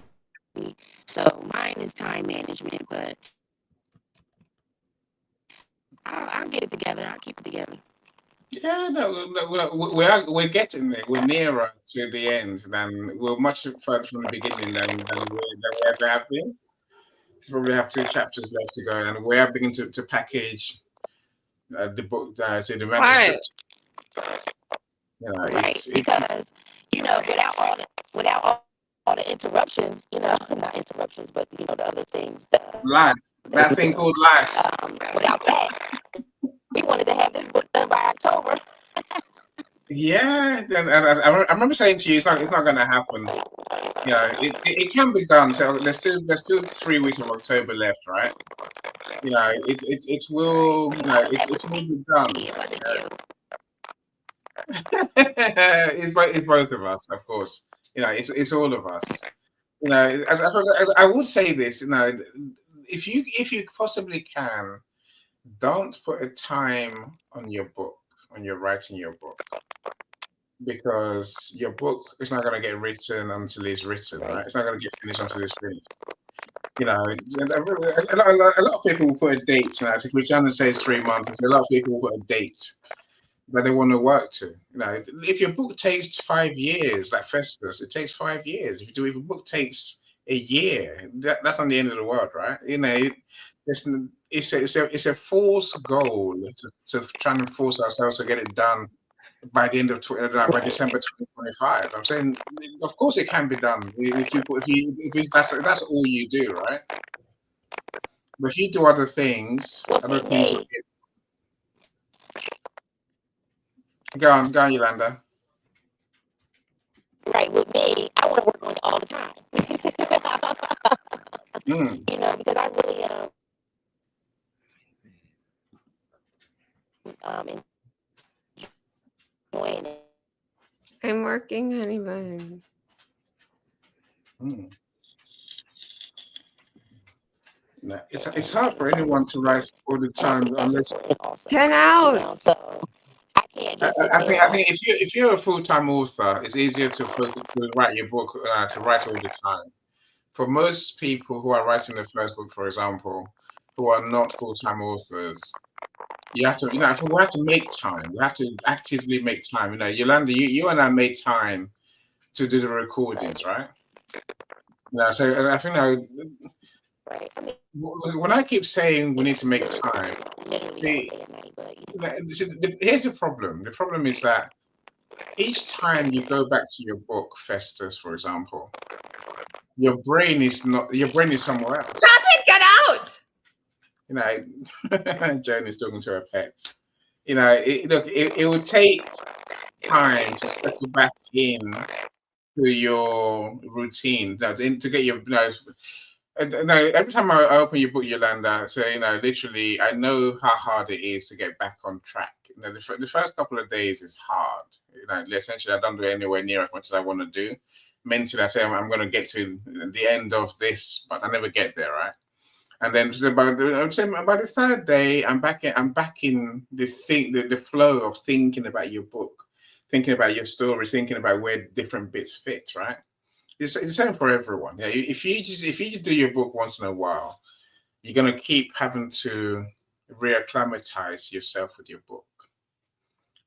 So mine is time management, but I'll get it together. I'll keep it together. Yeah, no, we're getting there. We're nearer to the end than we're much further from the beginning than we ever have been. We probably have 2 chapters left to go, and we are beginning to package the book, so the manuscript. Right, because without all the interruptions, not interruptions, but the other things. Life, that thing called life. Without that, we wanted to have this book done by October. Yeah, and I remember saying to you, it's not going to happen. It can be done. So there's still 3 weeks of October left, right? It will be done. It wasn't you. It's both of us, of course. It's all of us. I would say this. If you possibly can, don't put a time on your book when you're writing your book, because your book is not going to get written until it's written, right? It's not going to get finished until it's finished. A lot of people will put a date. So Cristiano says 3 months. A lot of people will put a date that they want to work to. If your book takes 5 years, like Festus, it takes 5 years. If a book takes a year, that's not the end of the world, right? It's a false goal to try and force ourselves to get it done by the end of by December 2025. I'm saying, of course, it can be done if that's all you do, right? But if you do other things, Go on, Yolanda. Right, with me, I want to work on it all the time. Because I really enjoying it. I'm working, honey bun. No, it's hard for anyone to write all the time unless 10 out. So I can't just I think if you're a full-time author, it's easier to write your book to write all the time. For most people who are writing their first book, for example, who are not full-time authors, you have to we have to make time. We have to actively make time. Yolanda, you and I made time to do the recordings, right? So I think when I keep saying we need to make time, here's the problem. The problem is that each time you go back to your book, Festus, for example, your brain is somewhere else. Stop it! Get out! Joan is talking to her pets. It would take time to settle back in to your routine, to get your every time I open your book, Yolanda, so literally, I know how hard it is to get back on track. The first couple of days is hard. Essentially, I don't do it anywhere near as much as I want to do. mentally I say I'm going to get to the end of this, but I never get there, right? And then about the third day, I'm back in the flow of thinking about your book, thinking about your story, thinking about where different bits fit, right? It's the same for everyone. Yeah, if you just do your book once in a while, you're gonna keep having to reacclimatize yourself with your book,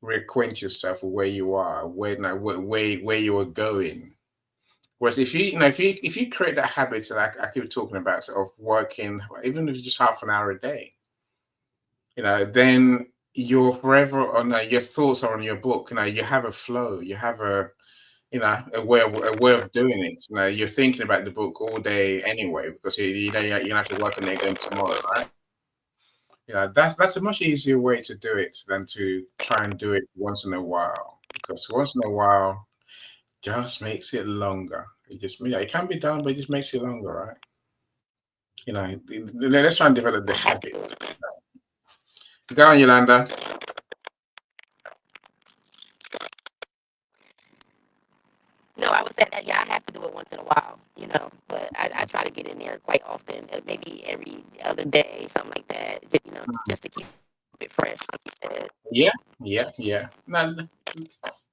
reacquaint yourself with where you are, where you are going. Whereas if you create that habit that I keep talking about, sort of working, even if it's just half an hour a day, then you're forever on. Your thoughts are on your book. You have a flow. You have a way of doing it. You're thinking about the book all day anyway, because you're gonna have to work on it again tomorrow, right? That's a much easier way to do it than to try and do it once in a while, because once in a while just makes it longer. It can be done, but it just makes it longer, right? Let's try and develop the habit. Go on, Yolanda. No, I would say that, yeah, I have to do it once in a while, but I try to get in there quite often, maybe every other day, something like that, just to keep it fresh, like you said. Yeah. Now,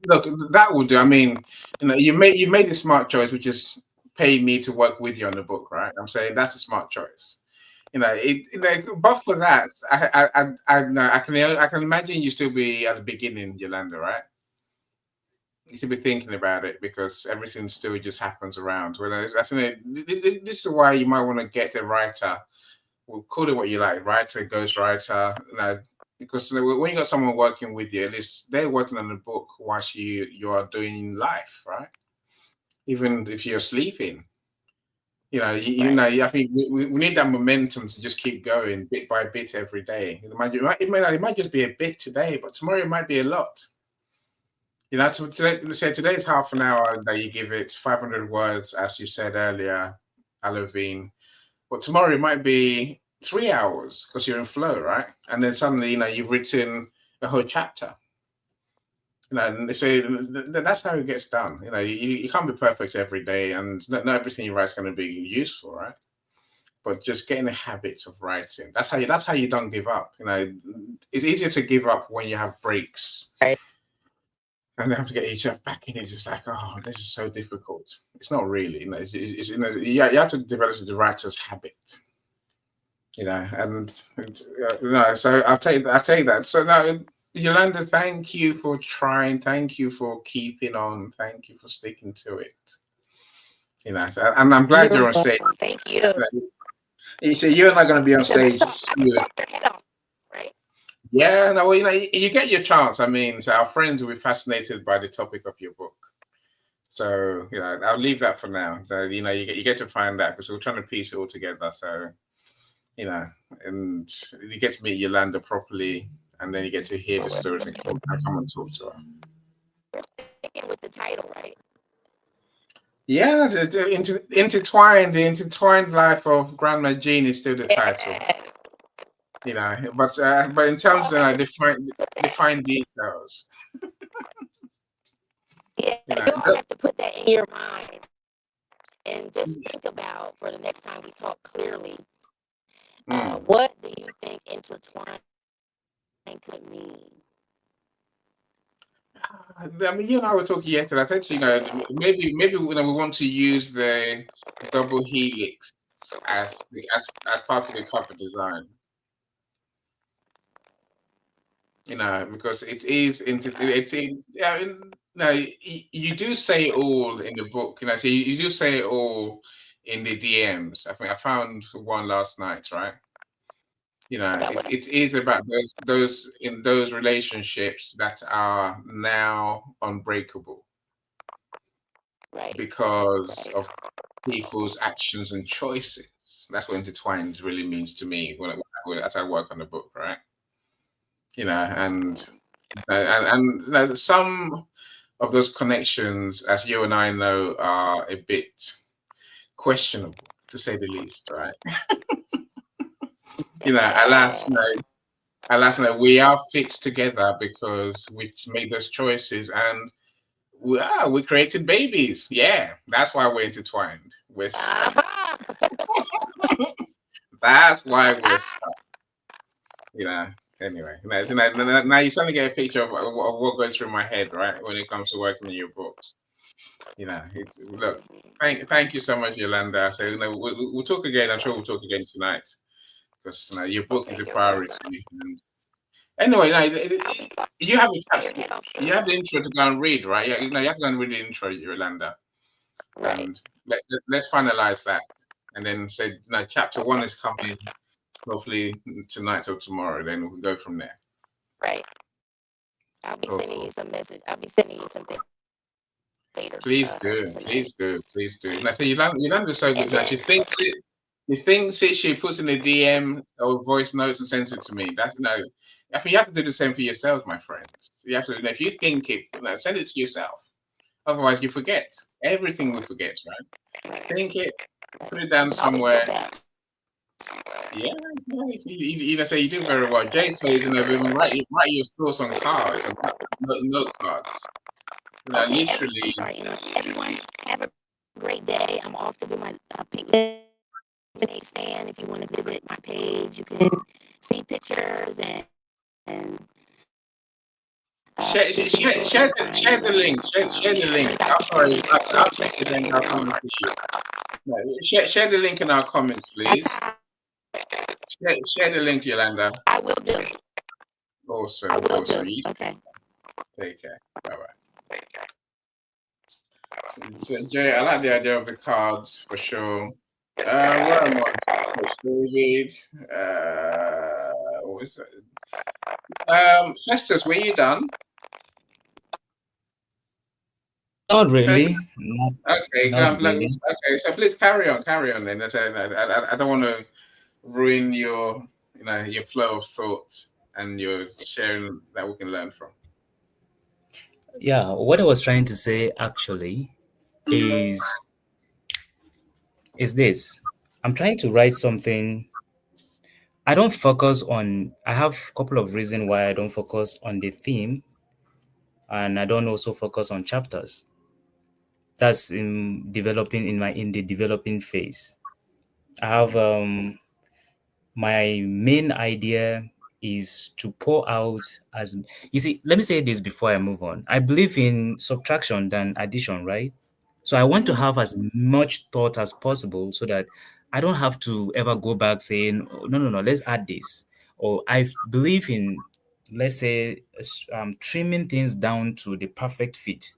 look, that will do. I mean, you made a smart choice, which is paying me to work with you on the book, right? I'm saying that's a smart choice. But for that, I can imagine you still be at the beginning, Yolanda, right? You should be thinking about it, because everything still just happens around. This is why you might want to get a writer. We'll call it what you like, writer, ghostwriter. Because when you got someone working with you, at least they're working on the book whilst you are doing life, right? Even if you're sleeping, I think we need that momentum to just keep going bit by bit every day. It might just be a bit today, but tomorrow it might be a lot. Today is half an hour that you give it, 500 words, as you said earlier, Alovine. But tomorrow it might be 3 hours because you're in flow, right? And then suddenly, you've written a whole chapter. So that's how it gets done. You can't be perfect every day, and not everything you write is going to be useful, right? But just getting a habit of writing. That's how you don't give up. It's easier to give up when you have breaks. Right. And they have to get yourself back in it. It's just like, oh, this is so difficult. It's not really. You have to develop the writer's habit. So I'll take that. So now, Yolanda, thank you for trying. Thank you for keeping on. Thank you for sticking to it. And I'm glad you're on stage. Thank you. You see, you're not going to be on stage soon. Right? Yeah, no, well, you get your chance. I mean, so our friends will be fascinated by the topic of your book. So, I'll leave that for now. So, you get to find out, because we're trying to piece it all together. So, and you get to meet Yolanda properly, and then you get to hear the stories and come and talk to her. We're sticking with the title, right? Yeah, the intertwined life of Grandma Jean is still the title. But in terms of define details. Yeah, you'll have to put that in your mind and just think about, for the next time we talk clearly, what do you think intertwined could mean? I mean, I were talking yesterday. I said to maybe we want to use the double helix as part of the cover design. Because it is you do say it all in the book. So you do say it all in the DMs. I think I found one last night, right? It is about those relationships that are now unbreakable, right? Because of people's actions and choices. That's what intertwined really means to me as I work on the book, right? And some of those connections, as you and I know, are a bit questionable, to say the least, right? Alas, we are fixed together because we made those choices, and we created babies. Yeah, that's why we're intertwined. We're stuck. That's why we're stuck. Anyway, now you suddenly get a picture of what goes through my head, right, when it comes to working in your books. It's look. Thank you so much, Yolanda. So we'll talk again. I'm sure we'll talk again tonight because your book is a priority. And anyway, you have the intro to go and read, right? Yeah, you have to go and read the intro, Yolanda. Right. And let's finalize that, and then say chapter 1 is coming. Hopefully tonight or tomorrow, then we can go from there. Right. I'll be sending you some message. I'll be sending you something later. Please do. And I say Yolanda's so good. She thinks it. She puts in a DM or voice notes and sends it to me. That's I think you have to do the same for yourselves, my friends. You have to. If you think it, send it to yourself. Otherwise, you forget. Everything we forget, right? Think it. Put it down somewhere. Yeah, you say you do very well. Jay says, write your thoughts on cards and note cards. Literally. Everyone, have a great day. I'm off to do my pink lemonade stand. If you want to visit my page, you can see pictures and share the link. Share the link. I'll check the link. I'll come and see you. Share the link in our comments, please. Share the link, Yolanda. I will do. Awesome. Okay. Take care. Bye-bye. So, Jay, I like the idea of the cards for sure. Where am I? David. What was it? Festus, were you done? Not really. Okay, Not really. okay. So please carry on then. I don't want to ruin your flow of thought and your sharing that we can learn from. Yeah, what I was trying to say actually is this. I'm trying to write something. I have a couple of reasons why I don't focus on the theme, and I don't also focus on chapters. That's in the developing phase. I have my main idea is to pour out as you see. Let me say this before I move on. I believe in subtraction than addition, right? So I want to have as much thought as possible so that I don't have to ever go back saying, oh, no, let's add this. Or I believe in, let's say, trimming things down to the perfect fit.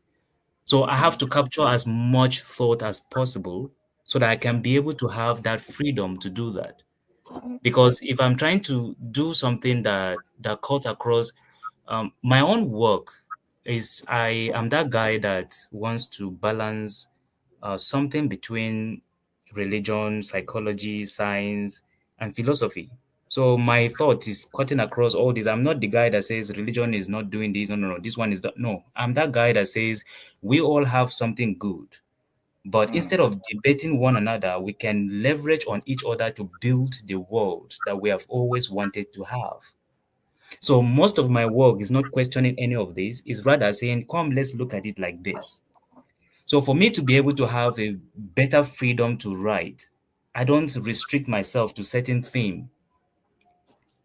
So I have to capture as much thought as possible so that I can be able to have that freedom to do that. Because if I'm trying to do something that cuts across my own work, is I am that guy that wants to balance something between religion, psychology, science, and philosophy. So my thought is cutting across all these. I'm not the guy that says religion is not doing this. No. This one is that. No, I'm that guy that says we all have something good. But instead of debating one another, we can leverage on each other to build the world that we have always wanted to have. So most of my work is not questioning any of this, is rather saying, come, let's look at it like this. So for me to be able to have a better freedom to write, I don't restrict myself to certain theme.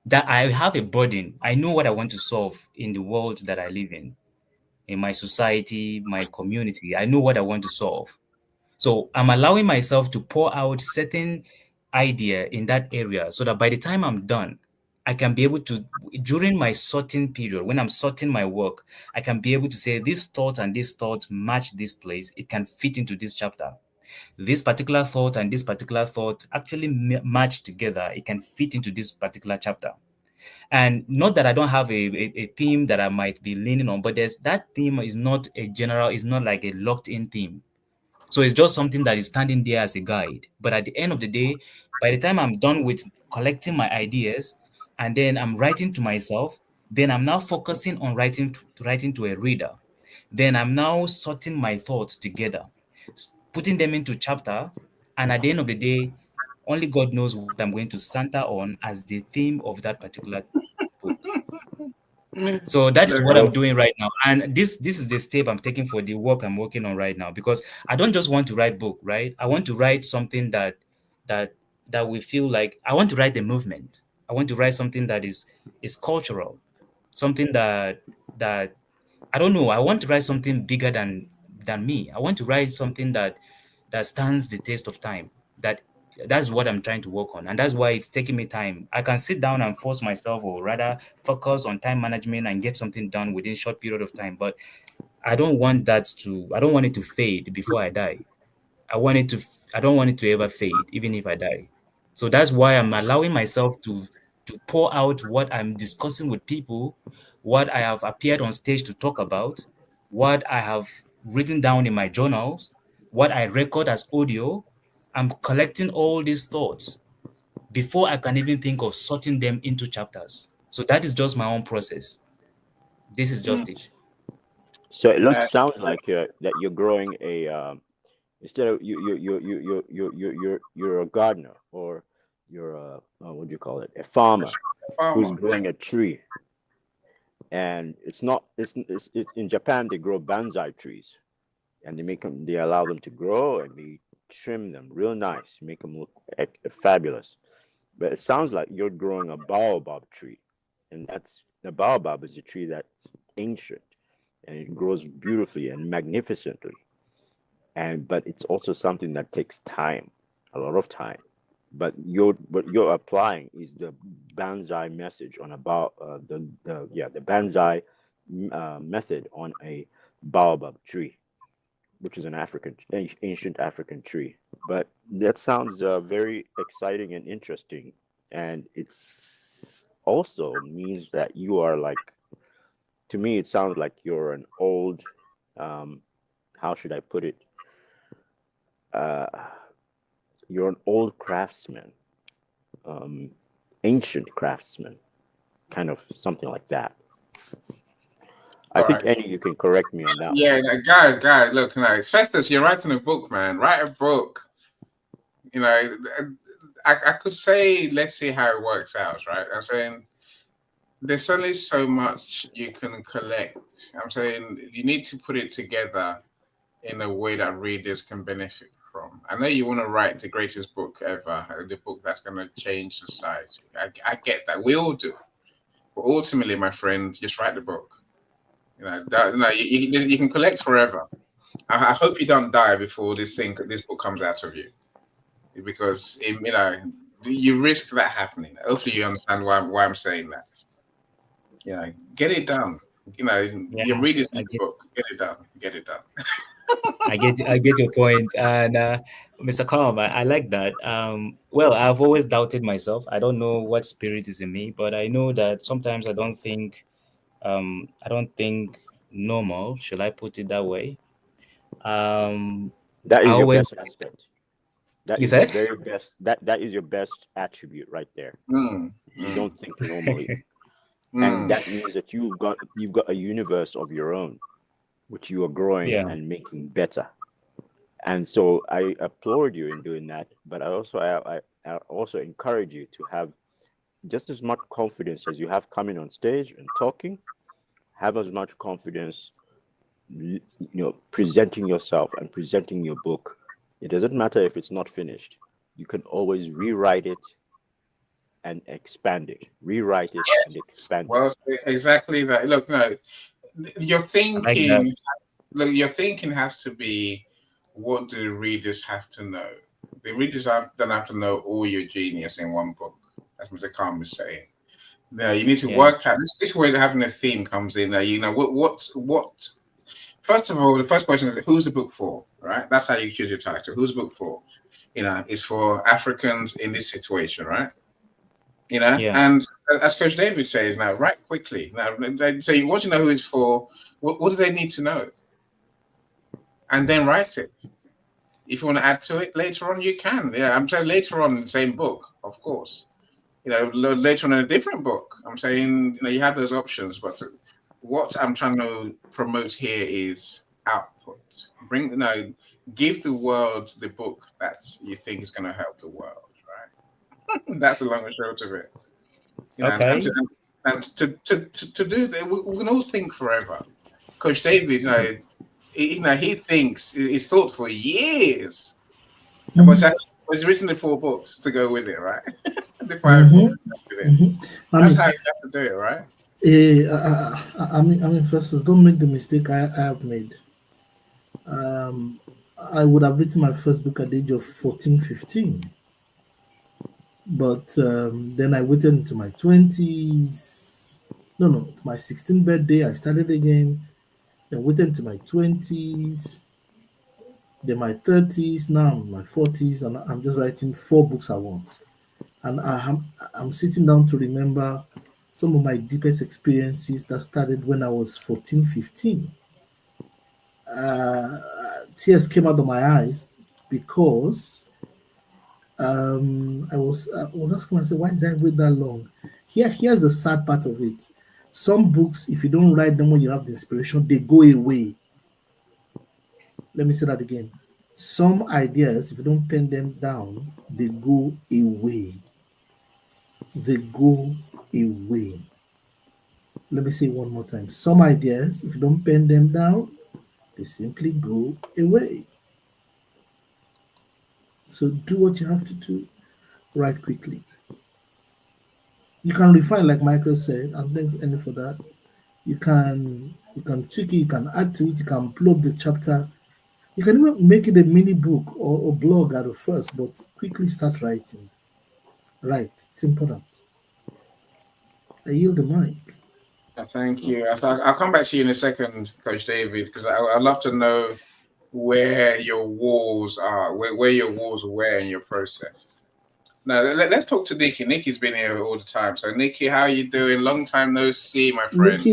That I have a burden. I know what I want to solve in the world that I live in my society, my community. I know what I want to solve. So I'm allowing myself to pour out certain idea in that area so that by the time I'm done, I can be able to, during my sorting period, when I'm sorting my work, I can be able to say this thought and this thought match this place. It can fit into this chapter. This particular thought and this particular thought actually match together. It can fit into this particular chapter. And not that I don't have a theme that I might be leaning on, but that theme is not a general, it's not like a locked in theme. So it's just something that is standing there as a guide. But at the end of the day, by the time I'm done with collecting my ideas and then I'm writing to myself, then I'm now focusing on writing to a reader. Then I'm now sorting my thoughts together, putting them into chapter. And at the end of the day, only God knows what I'm going to center on as the theme of that particular book. So that is Let what me- I'm doing right now, and this is the step I'm taking for the work I'm working on right now, because I don't just want to write book, right? I want to write something that that we feel like I want to write a movement. I want to write something that is cultural, something that I don't know. I want to write something bigger than me. I want to write something that stands the test of time. That's what I'm trying to work on, and that's why it's taking me time. I can sit down and force myself, or rather focus on time management and get something done within a short period of time. But I don't want I don't want it to fade before I die. I don't want it to ever fade, even if I die. So that's why I'm allowing myself to pour out what I'm discussing with people, what I have appeared on stage to talk about, what I have written down in my journals, what I record as audio. I'm collecting all these thoughts before I can even think of sorting them into chapters. So that is just my own process. This is just it. So it Uh, sounds like that you're growing a instead of you're a gardener, or you're a what do you call it, a farmer who's farmer. growing a tree. And it's not it's in Japan they grow bonsai trees, and they allow them to grow, and they trim them real nice, make them look fabulous. But it sounds like you're growing a baobab tree, and that's the baobab is a tree that's ancient, and it grows beautifully and magnificently. And but it's also something that takes time, a lot of time. But what you're applying is the Banzai message on about the Banzai method on a baobab tree, which is an ancient African tree. But that sounds very exciting and interesting, and it's also means that you are like, to me it sounds like you're an old, how should I put it, uh, you're an old craftsman, um, ancient craftsman, kind of something like that. I All think right. Annie, you can correct me on that one. Yeah, guys, look, Festus, you're writing a book, man. Write a book. I could say, let's see how it works out, right? I'm saying there's only so much you can collect. I'm saying you need to put it together in a way that readers can benefit from. I know you want to write the greatest book ever, the book that's going to change society. I get that. We all do. But ultimately, my friend, just write the book. You can collect forever. I hope you don't die before this book comes out of you, because you risk that happening. Hopefully, you understand why I'm saying that. Get it done. Your Yeah, readers I need the get book. Get it done. Get it done. I get your point. And Mr. Calm, I like that. Well, I've always doubted myself. I don't know what spirit is in me, but I know that sometimes I don't think normal, should I put it that way? Um That I is your always best aspect. That You is your said? very best. That is your best attribute right there. Mm, You mm, don't think normally, and mm. that means that you've got a universe of your own, which you are growing Yeah. and making better. And so I applaud you in doing that, but I also encourage you to have just as much confidence as you have coming on stage and talking. Have as much confidence, presenting yourself and presenting your book. It doesn't matter if it's not finished. You can always rewrite it and expand it. Rewrite it and Yes. expand it. Well, exactly that. Look, no, your I like that. thinking. Look, your thinking has to be, what do the readers have to know? The readers don't have to know all your genius in one book, as Mr. Khan was saying. No, you need to Yeah. work out. This is where having a theme comes in. What. First of all, the first question is, who's the book for? Right. That's how you choose your title. Who's the book for? It's for Africans in this situation, right? Yeah. And as Coach David says, now write quickly. Now, so you want to know who it's for. What do they need to know? And then write it. If you want to add to it later on, you can. Yeah, I'm saying later on in the same book, of course. Later on in a different book. I'm saying, you have those options. But what I'm trying to promote here is output. Give the world the book that you think is going to help the world, right? That's the long and short of it. Okay. And to do that, we can all think forever. Coach David, he thinks, he's thought for years. And was recently 4 books to go with it, right? The 5 books to go with it. That's how you have to do it, right? I mean, first, don't make the mistake I have made. I would have written my first book at the age of 14, 15. But then I waited into my 20s. No, my 16th birthday, I started again. Then waited into my 20s. Then my 30s. Now I'm in my 40s, and I'm just writing 4 books at once. And I'm sitting down to remember some of my deepest experiences that started when I was 14, 15. Tears came out of my eyes because I was asking myself, why did I wait that long? Here's the sad part of it. Some books, if you don't write them when you have the inspiration, they go away. Let me say that again. Some ideas, if you don't pen them down, they go away. They go away. Let me say it one more time. Some ideas, if you don't pen them down, they simply go away. So do what you have to do. Write quickly. You can refine, like Michael said, and thanks Annie for that. You can tweak it, you can add to it, you can upload the chapter. You can even make it a mini book or blog at the first, but quickly start writing. Right, it's important. I yield the mic. Thank you. I'll come back to you in a second, Coach David, because I'd love to know where your walls are, where your walls were in your process. Now, let's talk to Nikki. Nikki's been here all the time. So, Nikki, how are you doing? Long time no see, my friend. Nikki.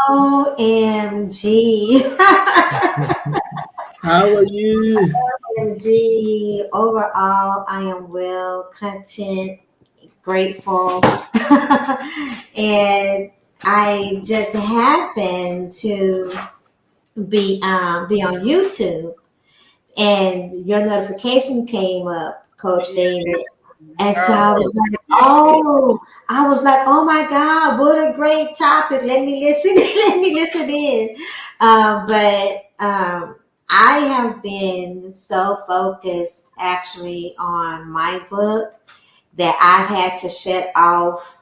OMG. How are you? OMG. Overall, I am well, content, grateful. And I just happened to be on YouTube, and your notification came up, Coach David. And so I was like, oh my God, what a great topic. Let me listen. Let me listen in. But I have been so focused actually on my book that I had to shut off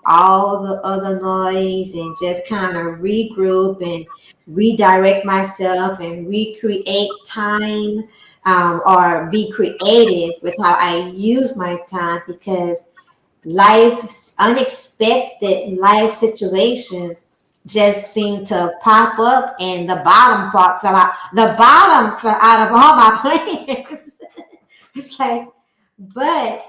all the other noise and just kind of regroup and redirect myself and recreate time, or be creative with how I use my time, because unexpected life situations just seem to pop up, and the bottom fell out. The bottom fell out of all my plans. It's like, but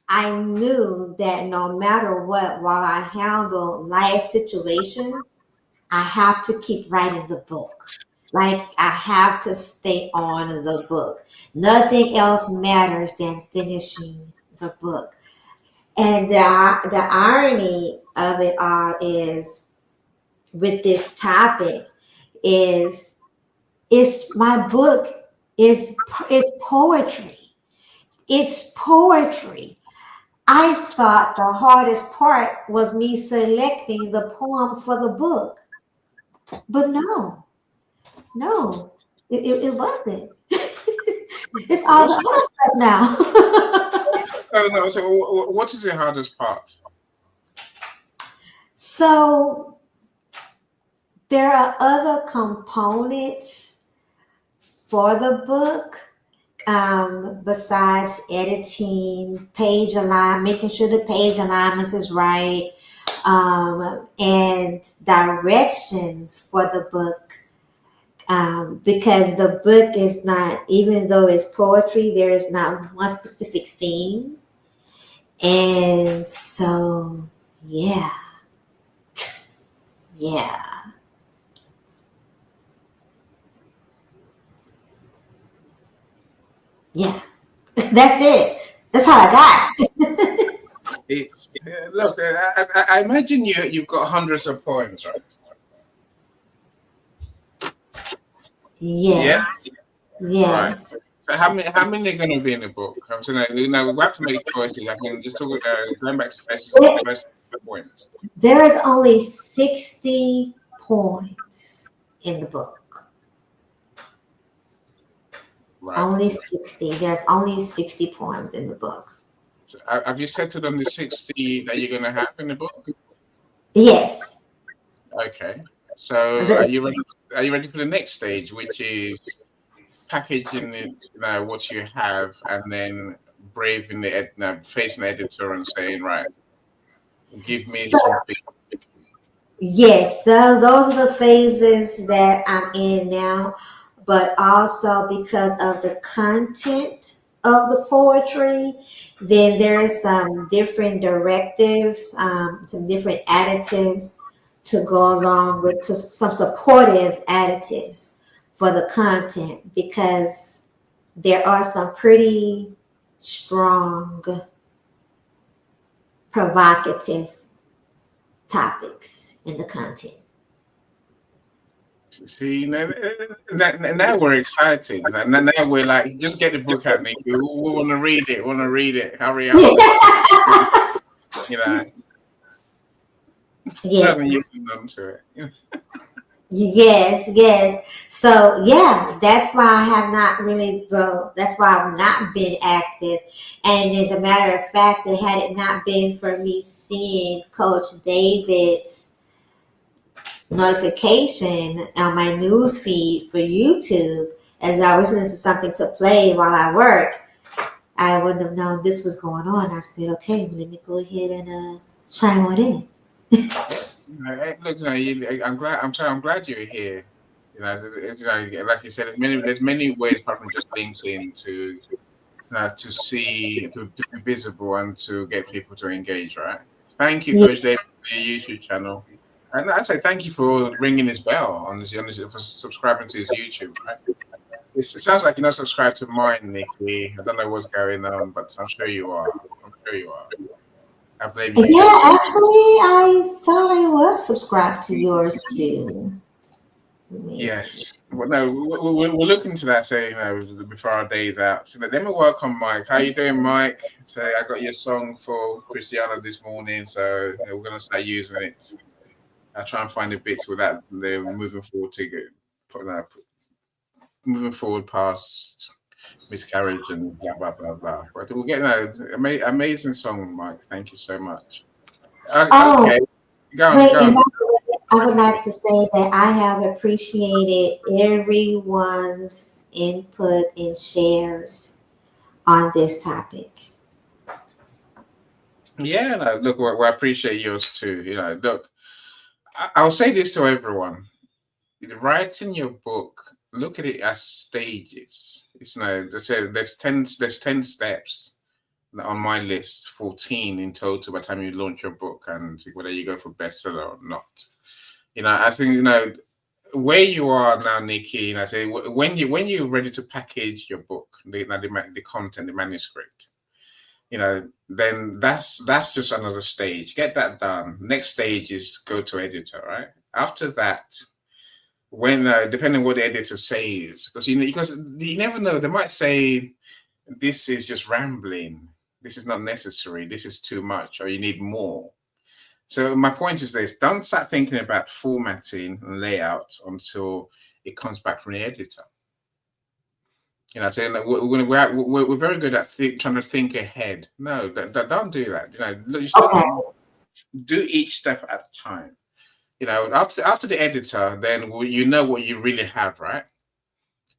I knew that no matter what, while I handle life situations, I have to keep writing the book. Like, I have to stay on the book. Nothing else matters than finishing the book. And the irony of it all is, with this topic, is my book is poetry. It's poetry. I thought the hardest part was me selecting the poems for the book. But no, it wasn't. It's all the other stuff now. No, so what is the hardest part? So there are other components for the book, besides editing, page alignment, making sure the page alignments is right, and directions for the book, because the book is not, even though it's poetry, there is not one specific theme. And so, yeah. That's it. That's how I got. It's look. I imagine you've got hundreds of poems, right? Yes. Right. So how many are going to be in the book? I'm saying, we have to make choices. I can just talk going back to first points. There is only 60 poems in the book. Right. Only 60. There's only 60 poems in the book. So have you settled on the 60 that you're going to have in the book? Yes. Okay. So are you ready for the next stage, which is packaging it, what you have, and then facing the editor and saying, right, give me something. Yes, those are the phases that I'm in now, but also because of the content of the poetry, then there is some different directives, some different additives to go along with some supportive additives for the content, because there are some pretty strong, provocative topics in the content. See, now we're excited. Now we're like, just get the book out, Nikki. We want to read it. Hurry up. Yes. To it. Yes. So yeah, that's why I have not really. Well, that's why I've not been active. And as a matter of fact, had it not been for me seeing Coach David's notification on my news feed for YouTube as I was listening to something to play while I work, I wouldn't have known this was going on. I said, okay, let me go ahead and chime on in. Look, I'm glad you're here. Like you said, there's many ways apart from just LinkedIn to see, to be visible and to get people to engage, right? Thank you, Coach David, for your YouTube channel. And I'd say thank you for ringing his bell for subscribing to his YouTube, right? It sounds like you're not subscribed to mine, Nikki. I don't know what's going on, but I'm sure you are. I blame you. Yeah, actually, I thought I was subscribed to yours too. Yes. Well, no, we'll look into that, before our day's out. So let me work on Mike. How you doing, Mike? So I got your song for Cristiano this morning, so we're going to start using it. I'll try and find the bits with that. They're moving forward past miscarriage and blah blah blah. But we'll get amazing song, Mike. Thank you so much. Okay, go on. I would like to say that I have appreciated everyone's input and shares on this topic. Yeah, look, we appreciate yours too. Look, I'll say this to everyone: writing your book, look at it as stages. There's 10 steps on my list, 14 in total by the time you launch your book, and whether you go for bestseller or not. I think where you are now, Nikki. I say when you're ready to package your book, the content, the manuscript. Then that's just another stage. Get that done. Next stage is go to editor, right? After that, when depending on what the editor says, because you never know, they might say this is just rambling, this is not necessary, this is too much, or you need more. So my point is this: don't start thinking about formatting and layout until it comes back from the editor. Saying that we're very good at trying to think ahead. No, don't do that. Do each step at a time. After the editor, then you know what you really have, right?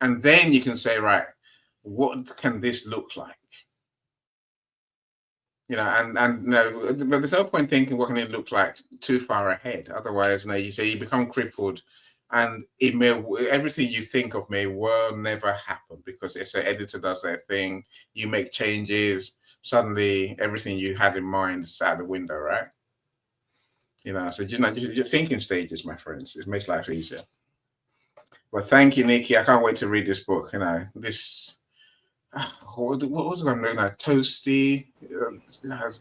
And then you can say, right, what can this look like? But there's no point thinking what can it look like too far ahead. Otherwise, you become crippled, and everything you think of will never happen, because if the editor does their thing, you make changes, suddenly everything you had in mind is out the window, right? So your thinking stages, my friends, it makes life easier. Well, thank you, Nikki. I can't wait to read this book. This. What was it going to do? Toasty,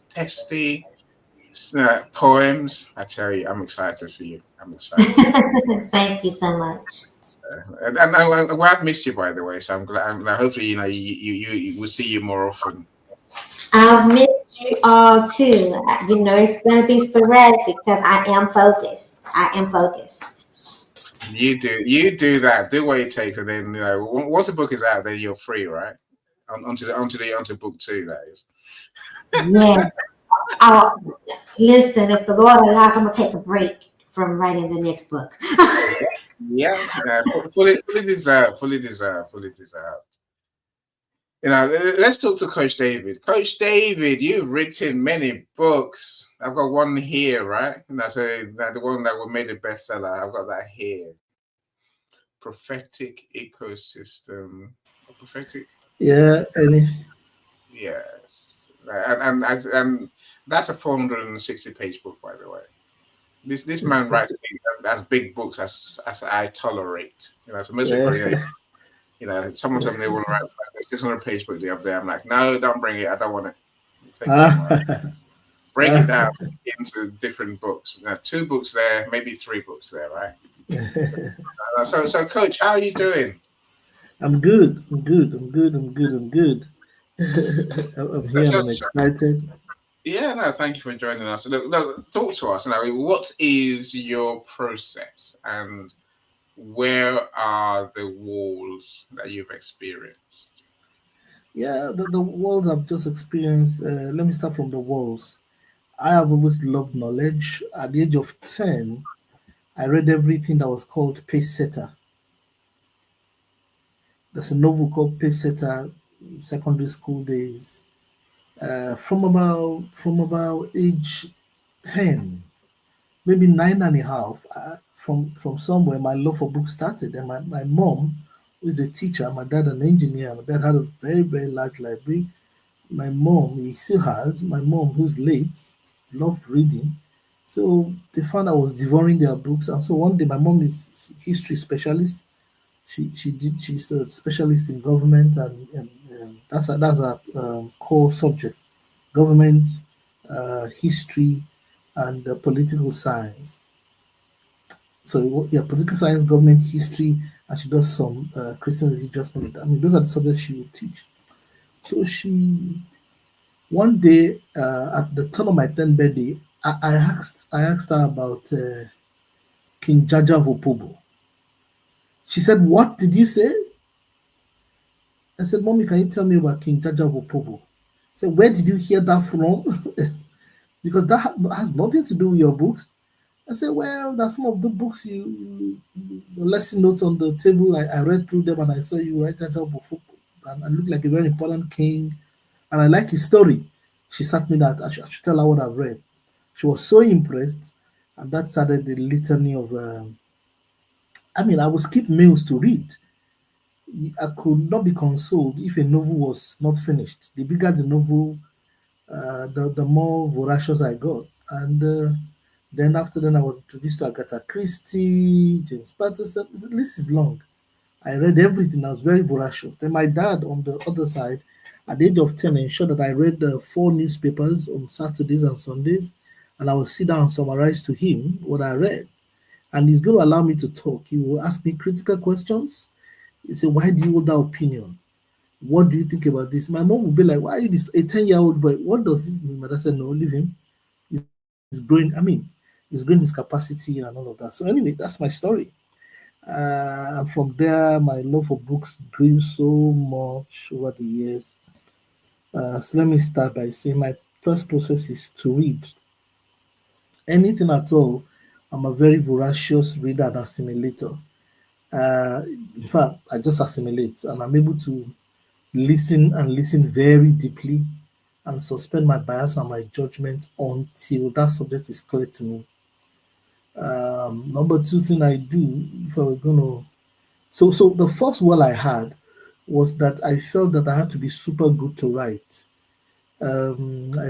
testy poems. I tell you, I'm excited for you. I'm excited. Thank you so much. And I've missed you, by the way. So I'm glad. Hopefully, you will see you more often. I've missed you all too. It's gonna be sporadic because I am focused. You do that. Do what it takes, and then once the book is out, then you're free, right? Onto book 2. That is. Yeah. Listen, if the Lord allows, I'm gonna take a break from writing the next book. Yeah, fully deserved. Let's talk to Coach David. Coach David, you've written many books. I've got one here, right? And that's the one that made a bestseller. I've got that here. Prophetic Ecosystem. Prophetic. Yeah, Yes, and that's a 460-page book, by the way. This man writes as big books as I tolerate. So most people, someone told me they want to write a 600-page book the other day. I'm like, no, don't bring it. I don't want it. Break it down into different books. 2 books there, maybe 3 books there, right? So, Coach, how are you doing? I'm good. I'm here. I'm excited. Yeah, no, thank you for joining us. Look, talk to us now. What is your process, and where are the walls that you've experienced? Yeah, the walls I've just experienced. Let me start from the walls. I have always loved knowledge. At the age of 10, I read everything that was called Pacesetter. There's a novel called Pacesetter, secondary school days. From about age 10, maybe 9.5, from somewhere, my love for books started. And my mom, who is a teacher, my dad an engineer, my dad had a very, very large library. My mom, he still has, my mom, who's late, loved reading. So they found I was devouring their books. And so one day, my mom is a history specialist. She's a specialist in government, and that's a core subject: government, history, and political science. So yeah, political science, government, history, and she does some Christian religious knowledge. I mean, those are the subjects she will teach. So one day at the turn of my 10th birthday, I asked her about King Jaja Vopobo. She said, "What did you say?" I said, "Mommy, can you tell me about King Jaja Vopobo?" I said, "Where did you hear that from?" Because that has nothing to do with your books. I said, "Well, that's some of the books you lesson notes on the table. I read through them and I saw you write Jaja Vopobo. And I look like a very important king. And I like his story." She sat me that I should tell her what I've read. She was so impressed. And that started the litany of... I would skip meals to read. I could not be consoled if a novel was not finished. The bigger the novel, the more voracious I got. And then after that, I was introduced to Agatha Christie, James Patterson. The list is long. I read everything. I was very voracious. Then my dad, on the other side, at the age of 10, ensured that I read 4 newspapers on Saturdays and Sundays, and I would sit down and summarize to him what I read. And he's going to allow me to talk. He will ask me critical questions. He said, "Why do you hold that opinion? What do you think about this?" My mom would be like, "Why are you this a 10-year-old boy? What does this mean?" My dad said, "No, leave him. He's growing. He's growing his capacity and all of that." So anyway, that's my story. And from there, my love for books grew so much over the years. So let me start by saying my first process is to read. Anything at all. I'm a very voracious reader and assimilator. In fact, I just assimilate, and I'm able to listen very deeply and suspend my bias and my judgment until that subject is clear to me. Number 2 thing I do, if I were gonna, so the first wall I had was that I felt that I had to be super good to write. I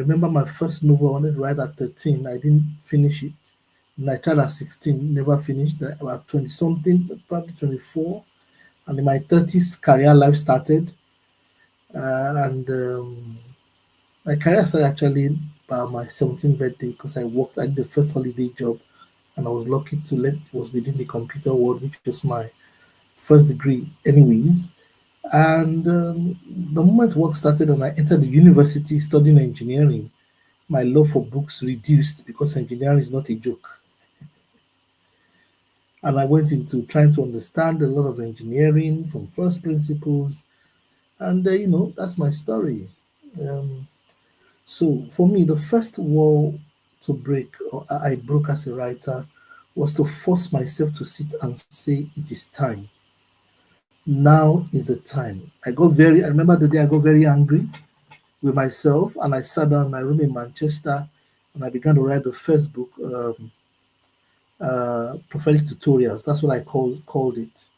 remember my first novel I wanted to write at 13. I didn't finish it. And I tried at 16, never finished. About 20 something, probably 24. And in my 30s, career life started. And my career started actually by my 17th birthday because I did the first holiday job, and I was lucky to it was within the computer world, which was my first degree, anyways. And the moment work started and I entered the university studying engineering, my love for books reduced because engineering is not a joke. And I went into trying to understand a lot of engineering from first principles. And, that's my story. Um, so for me, the first wall to break, or I broke as a writer, was to force myself to sit and say, it is time. Now is the time. I remember the day I got very angry with myself, and I sat down in my room in Manchester and I began to write the first book, Prophetic Tutorials. That's what I called it.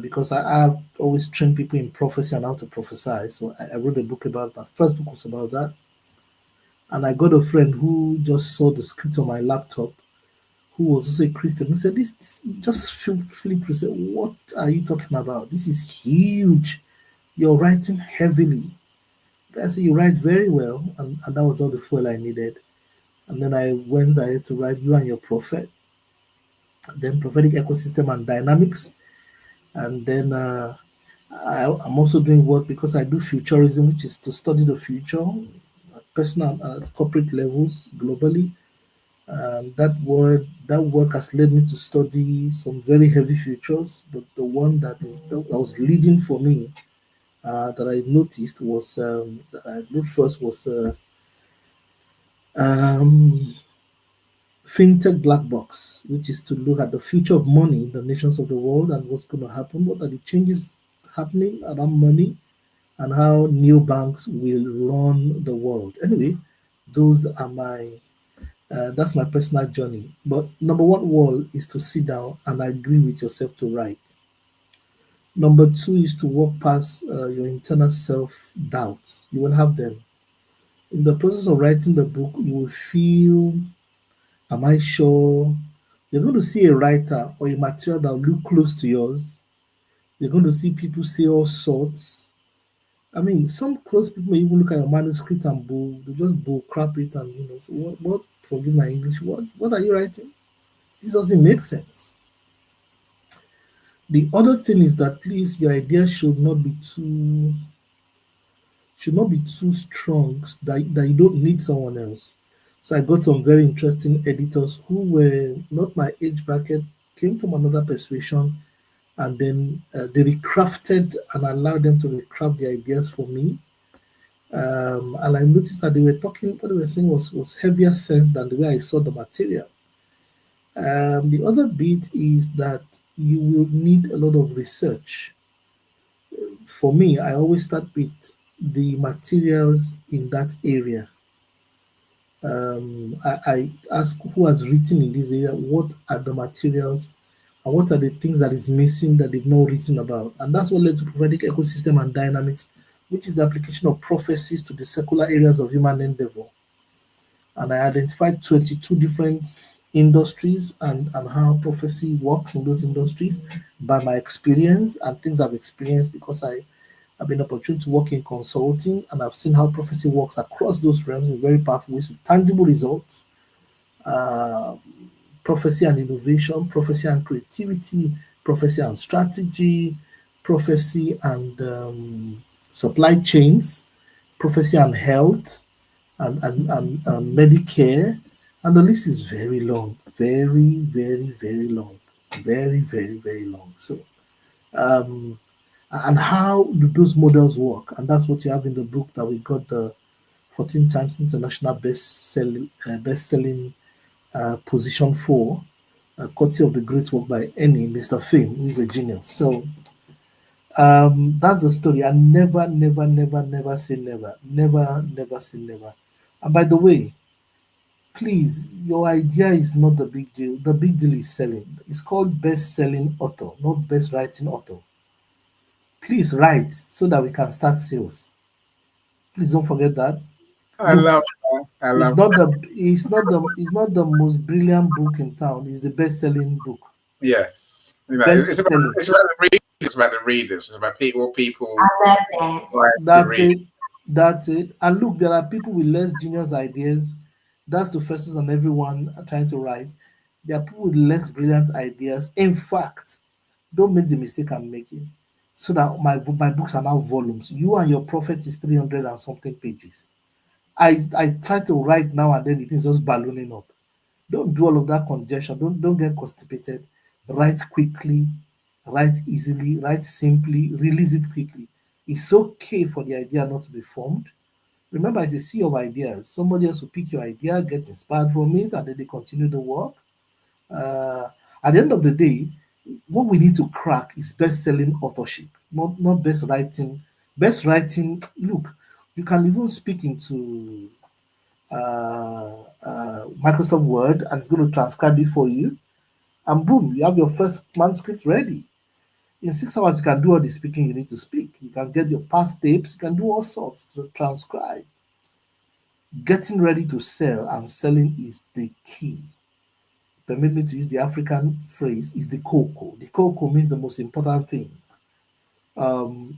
Because I have always trained people in prophecy and how to prophesy. So I wrote a book about that. First book was about that. And I got a friend who just saw the script on my laptop, who was also a Christian, who said, this just flipped through, said, what are you talking about? This is huge. You're writing heavily. I said, you write very well. And that was all the fuel I needed. And then I had to write You and Your Prophet, then Prophetic Ecosystem and Dynamics. And then I'm also doing work because I do futurism, which is to study the future at personal and corporate levels globally. That work has led me to study some very heavy futures, but the one that was leading for me that I noticed was that I looked first was FinTech Black Box, which is to look at the future of money in the nations of the world and what's going to happen, what are the changes happening around money, and how new banks will run the world. Anyway, those are that's my personal journey. But number one wall is to sit down and agree with yourself to write. Number two is to walk past your internal self-doubts. You will have them. In the process of writing the book, you will feel, am I sure? You're going to see a writer or a material that will look close to yours. You're going to see people say all sorts. I mean, some close people may even look at your manuscript and they just bull crap it and say, what? Forgive my English. What are you writing? This doesn't make sense. The other thing is that please, your idea should not be too strong that you don't need someone else. So I got some very interesting editors who were not my age bracket, came from another persuasion, and then they recrafted and allowed them to recraft the ideas for me. And I noticed that what they were saying was heavier sense than the way I saw the material. The other bit is that you will need a lot of research. For me, I always start with the materials in that area. I ask who has written in this area, what are the materials, and what are the things that is missing that they've not written about. And that's what led to Prophetic Ecosystem and Dynamics, which is the application of prophecies to the secular areas of human endeavor. And I identified 22 different industries and how prophecy works in those industries by my experience and things I've experienced because I've been opportunity to work in consulting, and I've seen how prophecy works across those realms in very powerful ways with tangible results. Prophecy and innovation, prophecy and creativity, prophecy and strategy, prophecy and supply chains, prophecy and health, and Medicare, and the list is very long, very, very, very long, very, very, very long. So, and how do those models work? And that's what you have in the book that we got the 14 times international best-selling position for, courtesy of the great work by Mr. Fame, who is a genius. So that's the story. I never, never, never, never say never. Never, never say never. And by the way, please, your idea is not the big deal. The big deal is selling. It's called best-selling author, not best writing author. Please write so that we can start sales. Please don't forget that. I love that. It's not the most brilliant book in town. It's the best-selling book. Yes. It's about the readers. It's about the readers. It's about people. I love that. That's it. And look, there are people with less genius ideas. That's the first and everyone are trying to write. There are people with less brilliant ideas. In fact, Don't make the mistake I'm making. So that my books are now volumes. You and Your Prophet is 300 and something pages. I try to write now and then, it is just ballooning up. Don't do all of that congestion. Don't get constipated. Write quickly, write easily, write simply, release it quickly. It's okay for the idea not to be formed. Remember, it's a sea of ideas. Somebody else will pick your idea, get inspired from it, and then they continue the work. Uh, at the end of the day, what we need to crack is best-selling authorship, not best writing. Best writing. Look, you can even speak into Microsoft Word, and it's going to transcribe it for you, and boom, you have your first manuscript ready. In 6 hours, you can do all the speaking you need to speak. You can get your past tapes. You can do all sorts to transcribe. Getting ready to sell and selling is the key. Permit me to use the African phrase, is the cocoa. The cocoa means the most important thing.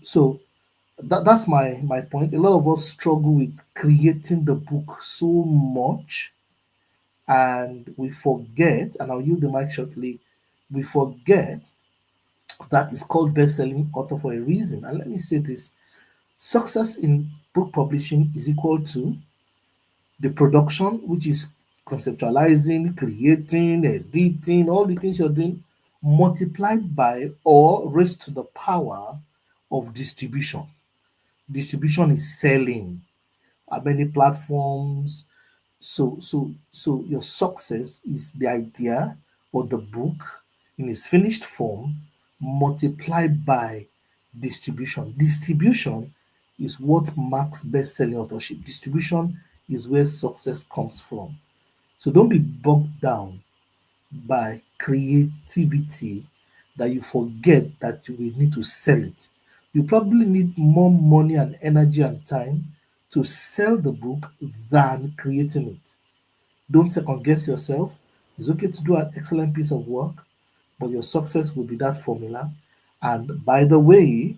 So that's my point. A lot of us struggle with creating the book so much, and we forget, and I'll yield the mic shortly, we forget that is called best-selling author for a reason. And let me say this: success in book publishing is equal to the production, which is conceptualizing, creating, editing, all the things you're doing, multiplied by or raised to the power of distribution. Distribution is selling on many platforms. So your success is the idea or the book in its finished form multiplied by distribution. Distribution is what marks best-selling authorship. Distribution is where success comes from. So don't be bogged down by creativity that you forget that you will need to sell it. You probably need more money and energy and time to sell the book than creating it. Don't second guess yourself. It's okay to do an excellent piece of work, but your success will be that formula. And by the way,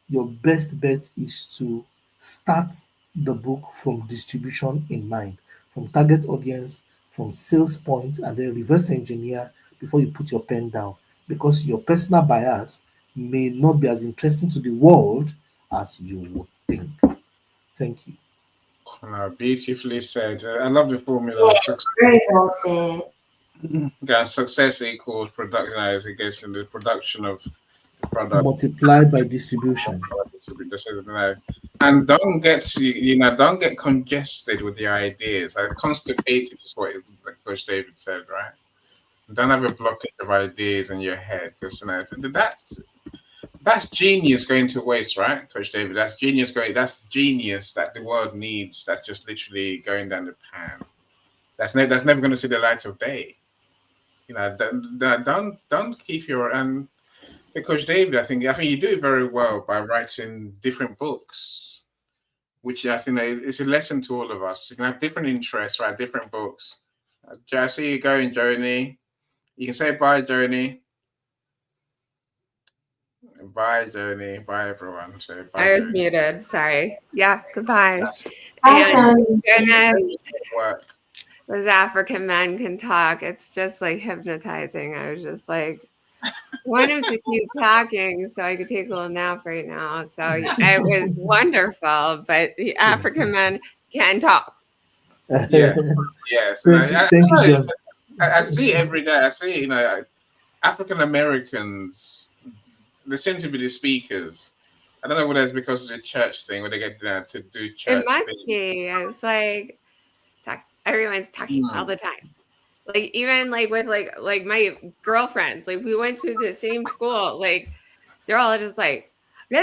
your best bet is to start the book from distribution in mind, from target audience, from sales points, and then reverse engineer before you put your pen down, because your personal bias may not be as interesting to the world as you would think. Thank you. Beautifully said. I love the formula. Yeah, very well said. Success equals production. It gets in the production of the product multiplied by distribution. And don't get don't get congested with your ideas. Constipated is what Coach David said, right? Don't have a blockage of ideas in your head, because that's genius going to waste, right, Coach David? That's genius that the world needs. That's just literally going down the pan. That's never going to see the light of day. Don't keep your Coach David, I think you do it very well by writing different books, which I think is a lesson to all of us. You can have different interests, write different books. I see you going, Joni. You can say bye, Joni. Bye, Joni. Bye, everyone. Say bye. I was muted. Sorry. Yeah. Goodbye. Bye, Joni. Goodness. Those African men can talk. It's just like hypnotizing. I was just like, wanted to keep talking so I could take a little nap right now. So it was wonderful. But the African men can talk. Yes. Thank you, John. I see every day. I see, African Americans, they seem to be the speakers. I don't know whether it's because of the church thing, when they get to do church. It must be. It's like everyone's talking all the time. Like even like with like my girlfriends, like we went to the same school. Like they're all just like, and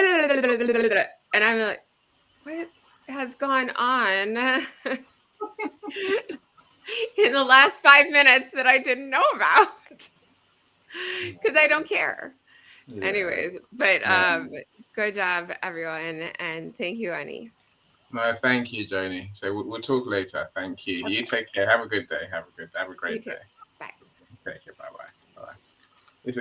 I'm like, what has gone on in the last 5 minutes that I didn't know about? Because I don't care. Yes. Anyways, but good job, everyone, and thank you, Annie. No, thank you, Joni. So we'll talk later. Thank you. Okay. You take care. Have a good day. Have a great day. Bye. Take care. Bye.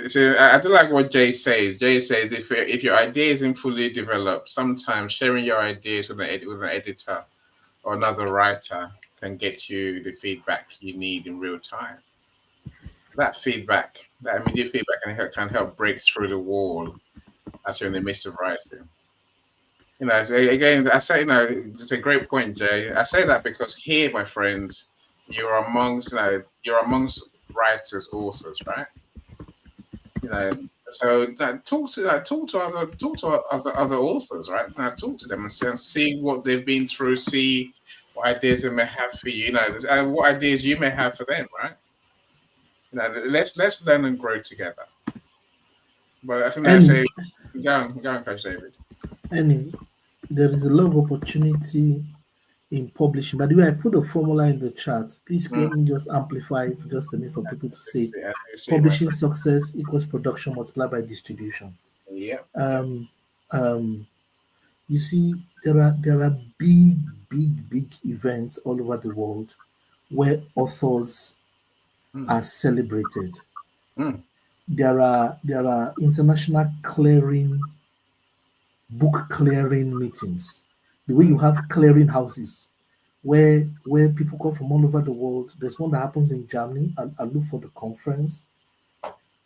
So I do like what Jay says. Jay says if your idea isn't fully developed, sometimes sharing your ideas with an editor or another writer can get you the feedback you need in real time. that feedback, that immediate feedback can help break through the wall as you're in the midst of writing. You know, again, I say, you know, it's a great point, Jay. I say that because here, my friends, you're amongst writers, authors, right? You know, so talk to other authors, right? Now talk to them and see what they've been through, see what ideas they may have for you, you know, and what ideas you may have for them, right? You know, let's learn and grow together. But I think I say, go on, Coach David. And there is a lot of opportunity in publishing. By the way, I put a formula in the chat. Please let me just amplify it for just a minute for people to see. Publishing success equals production multiplied by distribution. Yeah. You see, there are big events all over the world where authors are celebrated. There are international book clearing meetings. The way you have clearing houses where people come from all over the world. There's one that happens in Germany. I'll look for the conference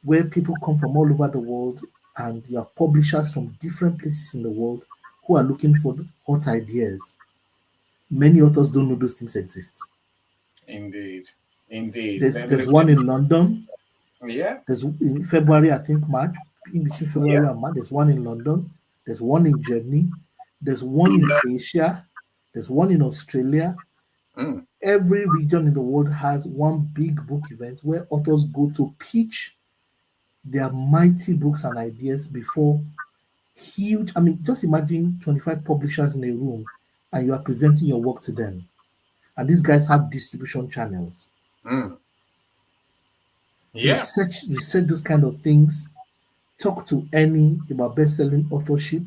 where people come from all over the world, and there are publishers from different places in the world who are looking for the hot ideas. Many authors don't know those things exist. Indeed. There's one in London. Yeah. There's in February, I think March, in between February and March. There's one in London. There's one in Germany. There's one in Asia. There's one in Australia. Every region in the world has one big book event where authors go to pitch their mighty books and ideas before huge. I mean, just imagine 25 publishers in a room and you are presenting your work to them. And these guys have distribution channels. Yeah. Research those kind of things. Talk to Annie about best-selling authorship.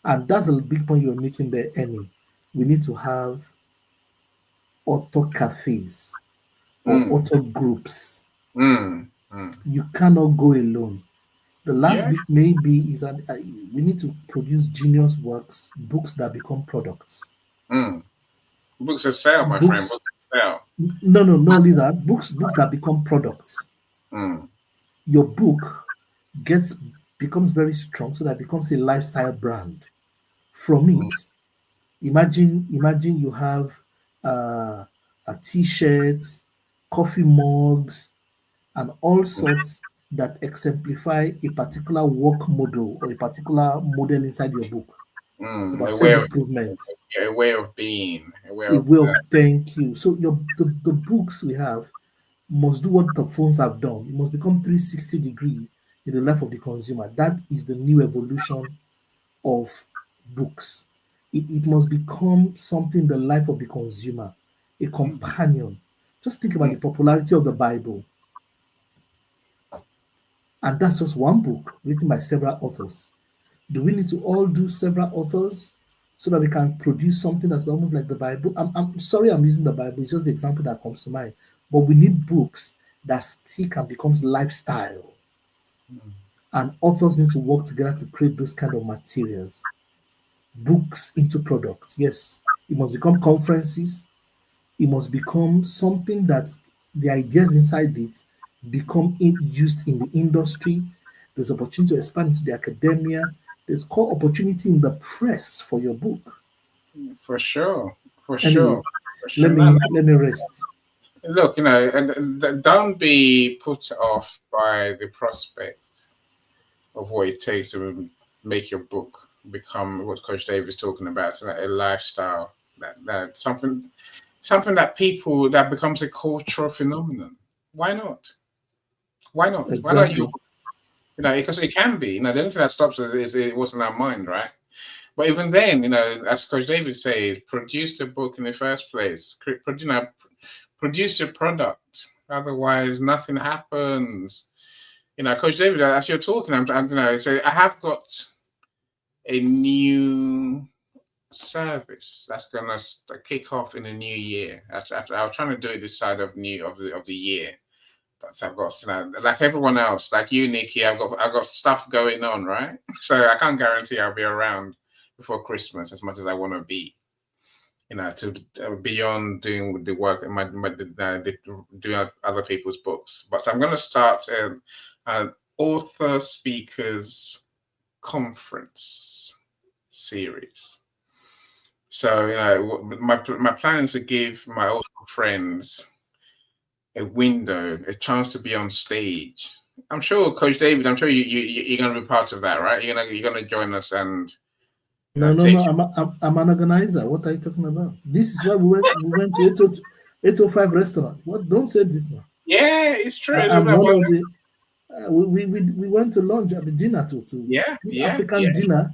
And that's a big point you're making there, Annie. We need to have author cafes or author groups. You cannot go alone. The last bit maybe is that we need to produce genius works, books that become products. Books that sell, my friend. Books that sell. No, not only that. Books that become products. Your book becomes very strong, so that it becomes a lifestyle brand. From it, imagine you have T-shirts, coffee mugs, and all sorts that exemplify a particular work model or a particular model inside your book. About self-improvement. A way of being. Thank you. So the books we have must do what the phones have done. It must become 360 degree in the life of the consumer. That is the new evolution of books. It must become something in the life of the consumer, a companion. Just think about the popularity of the Bible. And that's just one book written by several authors. Do we need to all do several authors so that we can produce something that's almost like the Bible? I'm sorry I'm using the Bible. It's just the example that comes to mind. But we need books that stick and becomes lifestyle. And authors need to work together to create those kind of materials. Books into products. Yes, it must become conferences. It must become something that the ideas inside it become used in the industry. There's opportunity to expand into the academia. There's core opportunity in the press for your book. For sure. Anyway, let me rest. Look, and don't be put off by the prospect of what it takes to make your book become what Coach Dave is talking about, so a lifestyle, that something that becomes a cultural phenomenon. Why not? Exactly. Why not you? Because it can be. The only thing that stops it is it wasn't our mind, right? But even then, as Coach David said, produce the book in the first place. Produce your product. Otherwise, nothing happens. Coach David, as you're talking, I have got a new service that's gonna kick off in the new year. After I was trying to do it this side of the year, but I've got like everyone else, like you, Nikki, I've got stuff going on, right? So I can't guarantee I'll be around before Christmas as much as I want to be. to beyond doing the work and doing other people's books. But I'm going to start an author speakers conference series. So my plan is to give my author friends a window, a chance to be on stage. I'm sure, Coach David, I'm sure you're going to be part of that, right? You're going to join us and. No. I'm an organizer. What are you talking about? This is why we went to 805 restaurant. What? Don't say this now. Yeah, it's true. I'm one of the. We went to lunch, dinner to African dinner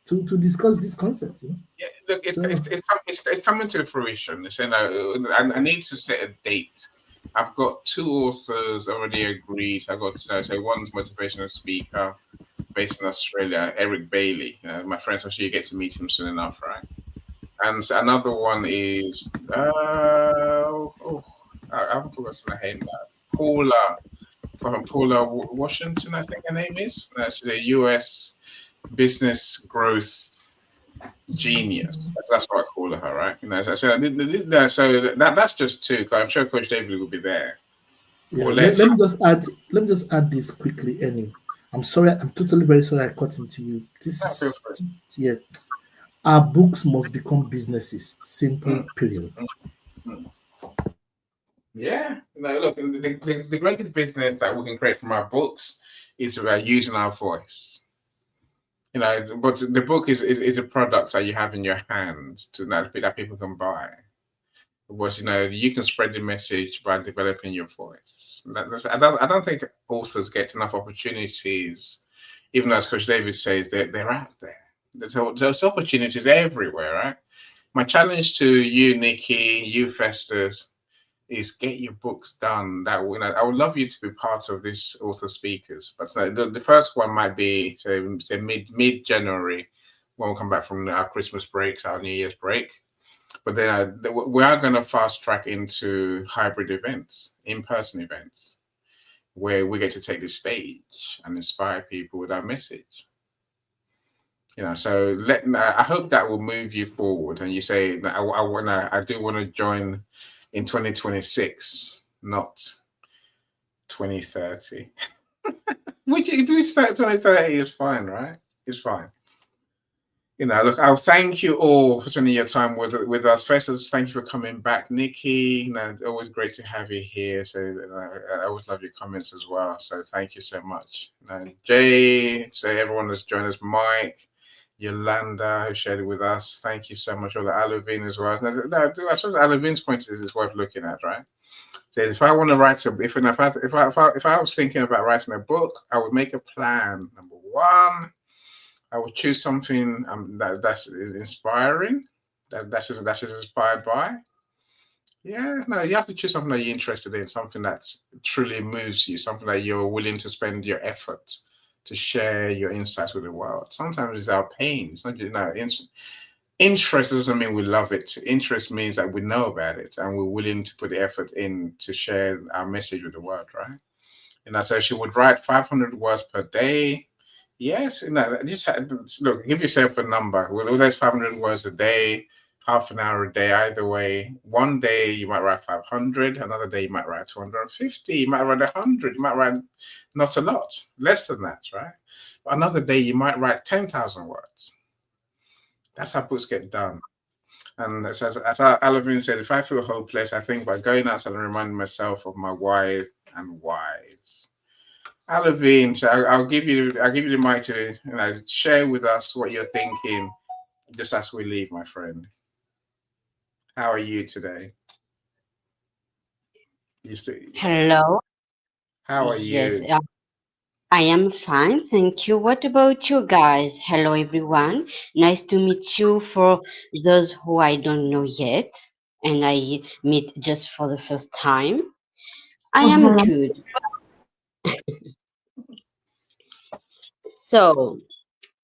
to discuss this concept. Yeah, look, it's coming to fruition. I need to set a date. I've got 2 authors already agreed. I got one motivational speaker based in Australia, Eric Bailey. My friends, I'm sure you get to meet him soon enough, right? And another one is I haven't forgotten her name now. Paula Washington, I think her name is. She's a US business growth genius. That's what I call her, right? So that's just 2. I'm sure Coach David will be there. Yeah, let me just add this quickly, Annie. I'm sorry. I'm totally very sorry I cut into you. Our books must become businesses. Simple. Period. Yeah. Look, the greatest business that we can create from our books is about using our voice. But the book is a product that you have in your hands that people can buy. But you can spread the message by developing your voice. I don't think authors get enough opportunities, even though, as Coach David says, they're out there. There's opportunities everywhere, right? My challenge to you, Nikki, you, Festus, is get your books done. I would love you to be part of this author speakers. But the first one might be say mid-January when we come back from our Christmas breaks, our New Year's break. But then we are going to fast track into hybrid events, in-person events, where we get to take the stage and inspire people with our message. So I hope that will move you forward. And you say, I do want to join in 2026, not 2030. Which if we start 2030 is fine, right? It's fine. Look, I'll thank you all for spending your time with us. Festus, thank you for coming back. Nikki, always great to have you here. So I always love your comments as well. So thank you so much. Jay, everyone has joined us. Mike, Yolanda, who shared it with us. Thank you so much. All the Alavin as well. I suppose Alavin's point is worth looking at, right? So if I want to write if I was thinking about writing a book, I would make a plan. Number 1, I would choose something that's inspiring, that's just inspired by. Yeah, no, you have to choose something that you're interested in, something that truly moves you, something that you're willing to spend your effort to share your insights with the world. Sometimes it's our pain. It's not just interest doesn't mean we love it. Interest means that we know about it and we're willing to put the effort in to share our message with the world, right? So she would write 500 words per day. Yes, just look, give yourself a number. Well, that's 500 words a day, half an hour a day, either way. One day you might write 500, another day you might write 250, you might write 100, you might write not a lot, less than that, right? Another day you might write 10,000 words. That's how books get done. And as Alavin said, if I feel hopeless, I think by going outside and reminding myself of my why and whys. Alavin, so I'll give you the mic to share with us what you're thinking just as we leave, my friend. How are you today? Hello. How are you? Yes, I am fine, thank you. What about you guys? Hello, everyone. Nice to meet you for those who I don't know yet, and I meet just for the first time. I am good. So,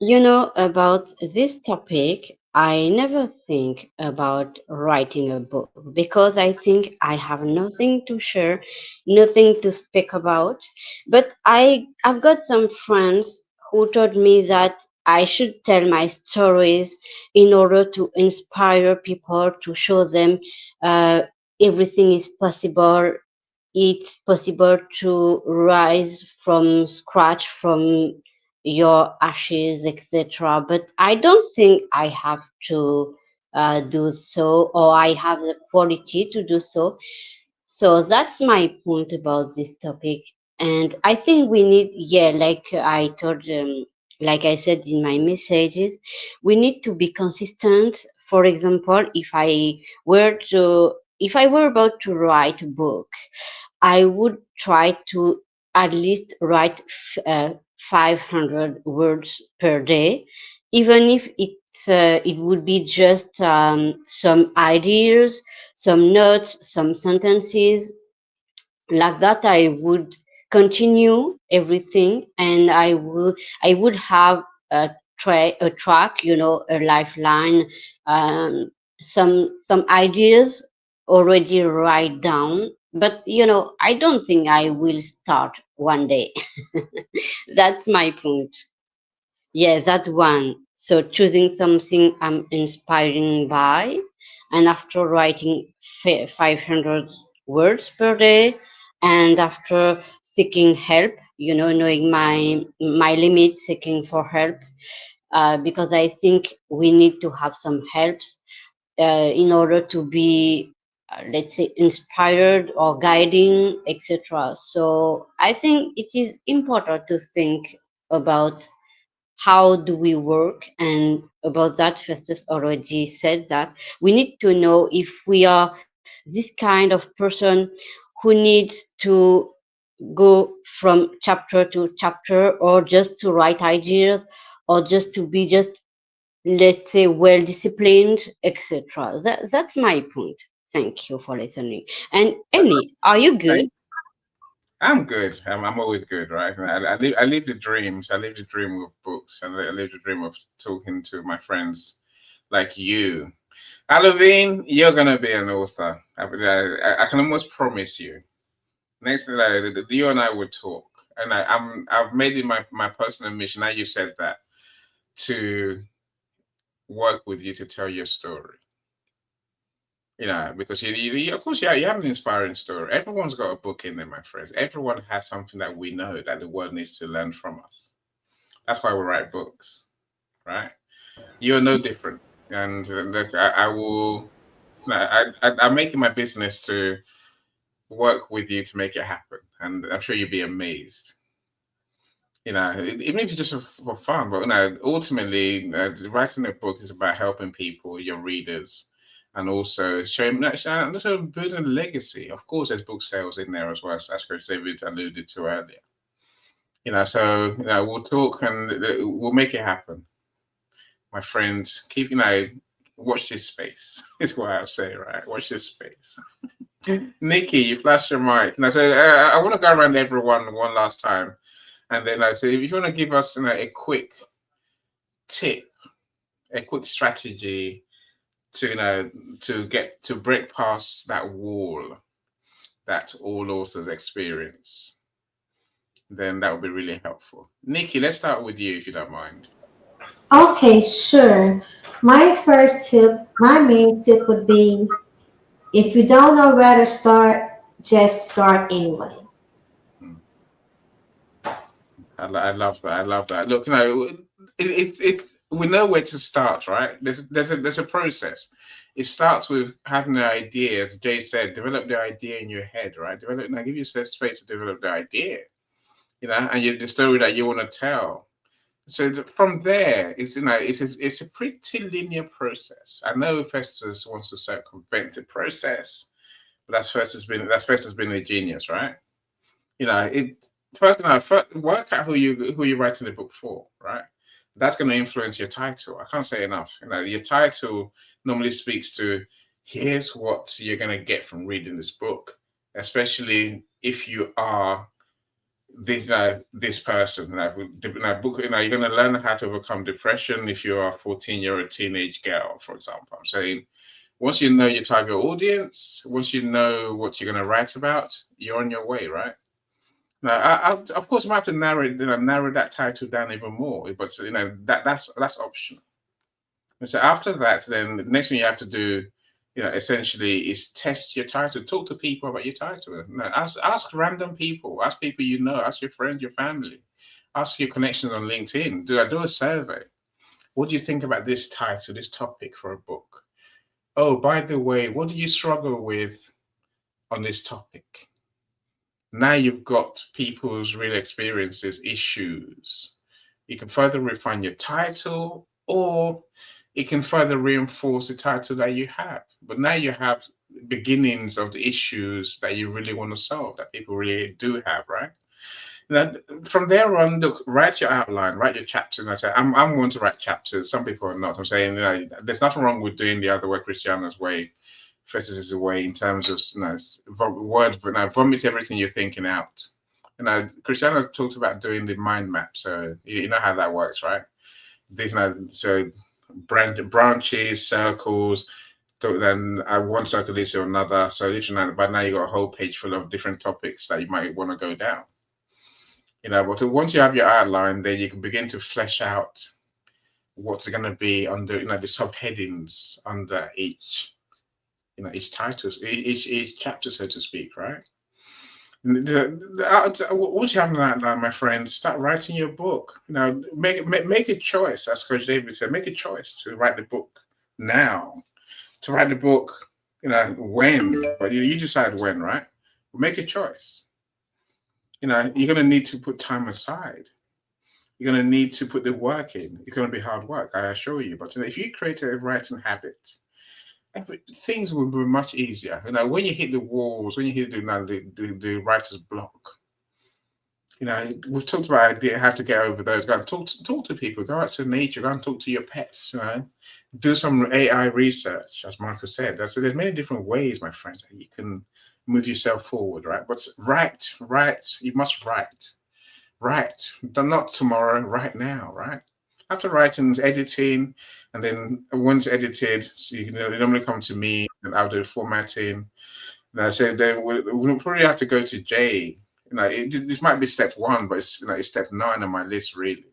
about this topic, I never think about writing a book because I think I have nothing to share, nothing to speak about. But I've got some friends who told me that I should tell my stories in order to inspire people, to show them everything is possible. It's possible to rise from scratch, from your ashes, etc. But I don't think I have to do so, or I have the quality to do so. So that's my point about this topic. And I think we need, yeah, like I said in my messages, we need to be consistent. For example, if I were about to write a book, I would try to at least write 500 words per day, even if it would be just some ideas, some notes, some sentences. Like that, I would continue everything, and I would have a track, a lifeline, some ideas already write down. But I don't think I will start one day. That's my point. Yeah, that one. So choosing something I'm inspiring by, and after writing 500 words per day, and after seeking help, knowing my limits, seeking for help, because I think we need to have some help in order to be, let's say, inspired or guiding, etc. So I think it is important to think about how do we work, and about that Festus already said that we need to know if we are this kind of person who needs to go from chapter to chapter, or just to write ideas, or just to be just, let's say, well disciplined, etc. That's my point. Thank you for listening. And Annie, are you good? I'm good. I'm always good, right? I live the dreams. I live the dream with books. I live the dream of talking to my friends like you. Alavine, you're gonna be an author. I can almost promise you. Next thing, you and I would talk, and I've made it my personal mission. Now you said that, to work with you to tell your story. Because of course, yeah, you have an inspiring story. Everyone's got a book in there, my friends. Everyone has something that we know that the world needs to learn from us. That's why we write books, right? You're no different. And look, I will. I'm making my business to work with you to make it happen, and I'm sure you'll be amazed. Even if it's just for fun, but ultimately, writing a book is about helping people, your readers, and also showing, and also building a legacy. Of course, there's book sales in there as well, as Coach David alluded to earlier. So we'll talk and we'll make it happen, my friends. Keep watch this space. Is what I'll say, right? Watch this space. Nikki, you flash your mic. So I want to go around everyone one last time. And then I say, if you want to give us a quick tip, a quick strategy to break past that wall that all authors experience, then that would be really helpful. Nikki, let's start with you if you don't mind. Okay, sure. My main tip would be, if you don't know where to start, just start anyway. I love that. I love that. Look, it's we know where to start, right? There's a process. It starts with having the idea, as Jay said, develop the idea in your head, right? Give yourself space to develop the idea, and the story that you want to tell. So from there, it's a pretty linear process. I know Festus wants to circumvent the process, but that's Festus been a genius, right? First work out who you're writing the book for, right? That's going to influence your title. I can't say enough. Your title normally speaks to, here's what you're going to get from reading this book, especially if you are this person. Book. You're going to learn how to overcome depression if you are 14, you're a teenage girl, for example. I'm saying, once you know your target audience, once you know what you're going to write about, you're on your way, right? No, of course, I might have to narrow that title down even more. But that's optional. And so after that, then the next thing you have to do, essentially is test your title. Talk to people about your title. Ask random people. Ask people you know. Ask your friends, your family. Ask your connections on LinkedIn. Do a survey. What do you think about this title, this topic for a book? Oh, by the way, what do you struggle with on this topic? Now you've got people's real experiences, issues. You can further refine your title, or it can further reinforce the title that you have. But now you have beginnings of the issues that you really want to solve, that people really do have, right? Now, from there on, look, write your outline, write your chapters. And I say, I'm going to write chapters. Some people are not. I'm saying, there's nothing wrong with doing the other way, Christiana's way, Festus's way, in terms of vomit everything you're thinking out. Christiana talked about doing the mind map, so you know how that works, right? So branches, circles. Then one circle leads to another. So literally, by now you got a whole page full of different topics that you might want to go down. But once you have your outline, then you can begin to flesh out what's going to be under, the subheadings under each title, each chapter, so to speak, right? Once you have an outline, my friend, start writing your book. Make a choice, as Coach David said. Make a choice to write the book now. To write the book, when, but you decide when, right? Make a choice. You're going to need to put time aside. You're going to need to put the work in. It's going to be hard work, I assure you. But if you create a writing habit, things will be much easier. When you hit the walls, when you hit the writer's block, we've talked about how to get over those. Go and talk to people. Go out to nature. Go and talk to your pets. Do some AI research, as Michael said. So there's many different ways, my friends, that you can move yourself forward, right? But write. You must write. Not tomorrow, right now, right? After writing, editing, and then once edited, so you normally come to me and I'll do formatting. And I said, then we'll probably have to go to Jay. This might be step 1, but it's step 9 on my list, really.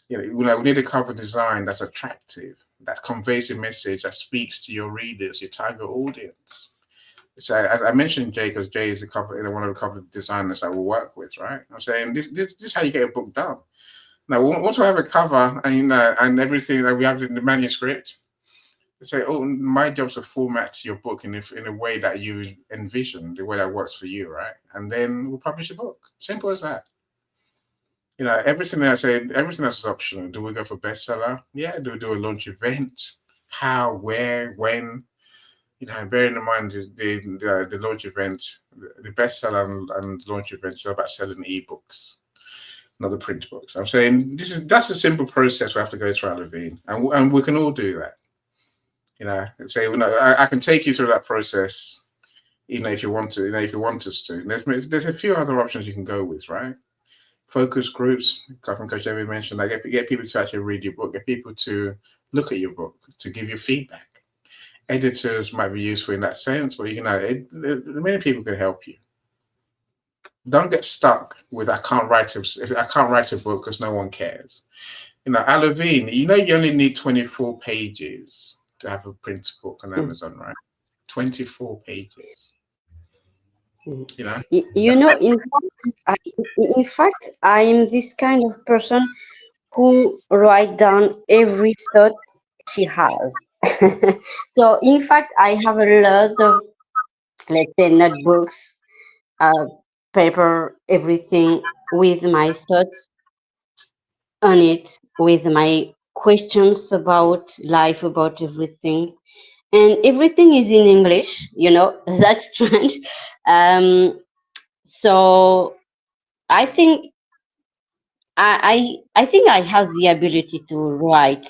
We need a cover design that's attractive, that conveys a message, that speaks to your readers, your target audience. So as I mentioned Jay, because Jay is one of the cover designers I will work with, right? I'm saying this is how you get a book done. Now, once we have a cover and everything that we have in the manuscript, say, my job's to format your book in a way that you envision, the way that works for you, right? And then we'll publish a book. Simple as that. Everything else is optional. Do we go for bestseller? Yeah. Do we do a launch event? How, where, when? Bearing in mind the launch event, the bestseller and launch events are about selling ebooks, not the print books. I'm saying that's a simple process we have to go through, Levine, and we can all do that. I can take you through that process, if you want to, if you want us to. There's a few other options you can go with, right? Focus groups, Coach David mentioned, get people to actually read your book, get people to look at your book, to give you feedback. Editors might be useful in that sense, but many people can help you. Don't get stuck with I can't write a book because no one cares. Levine, you only need 24 pages to have a print book on Amazon, right? 24 pages. In fact, I am this kind of person who write down every thought she has. So in fact, I have a lot of, let's say, notebooks, paper, everything with my thoughts on it, with my questions about life, about everything. And everything is in English, that's strange. So I think I think I have the ability to write,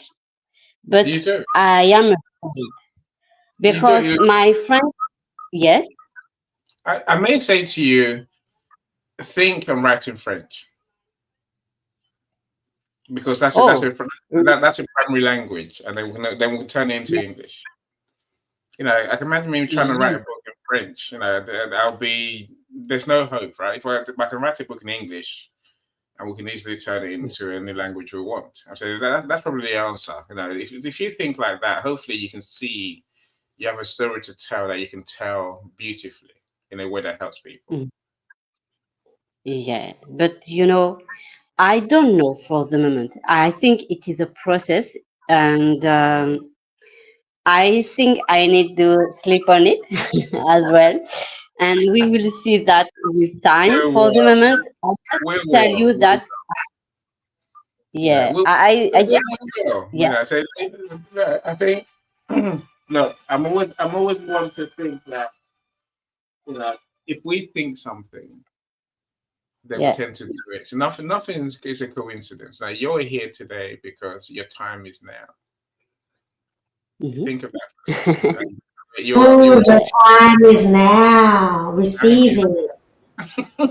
but I am afraid because my friend, yes. I may say to you, think and write in French, because that's your primary language, and then we'll turn it into English. I can imagine me trying to write a book in French. I'll be there's no hope, right? If I can write a book in English, and we can easily turn it into any language we want. And so that's probably the answer. You know, if you think like that, hopefully you can see you have a story to tell that you can tell beautifully in a way that helps people. Yeah, but I don't know for the moment. I think it is a process, and I think I need to sleep on it as well. And we will see that with time. For the moment, I'll just tell you that, Yeah, yeah, I just, will. You yeah, know, so I think look, I'm always one to think that, you know, if we think something, then we yeah. tend to do it. So nothing is a coincidence. Now you're here today because your time is now. Mhm. Think of that for a second. Right? Oh, the time is now. Receive it.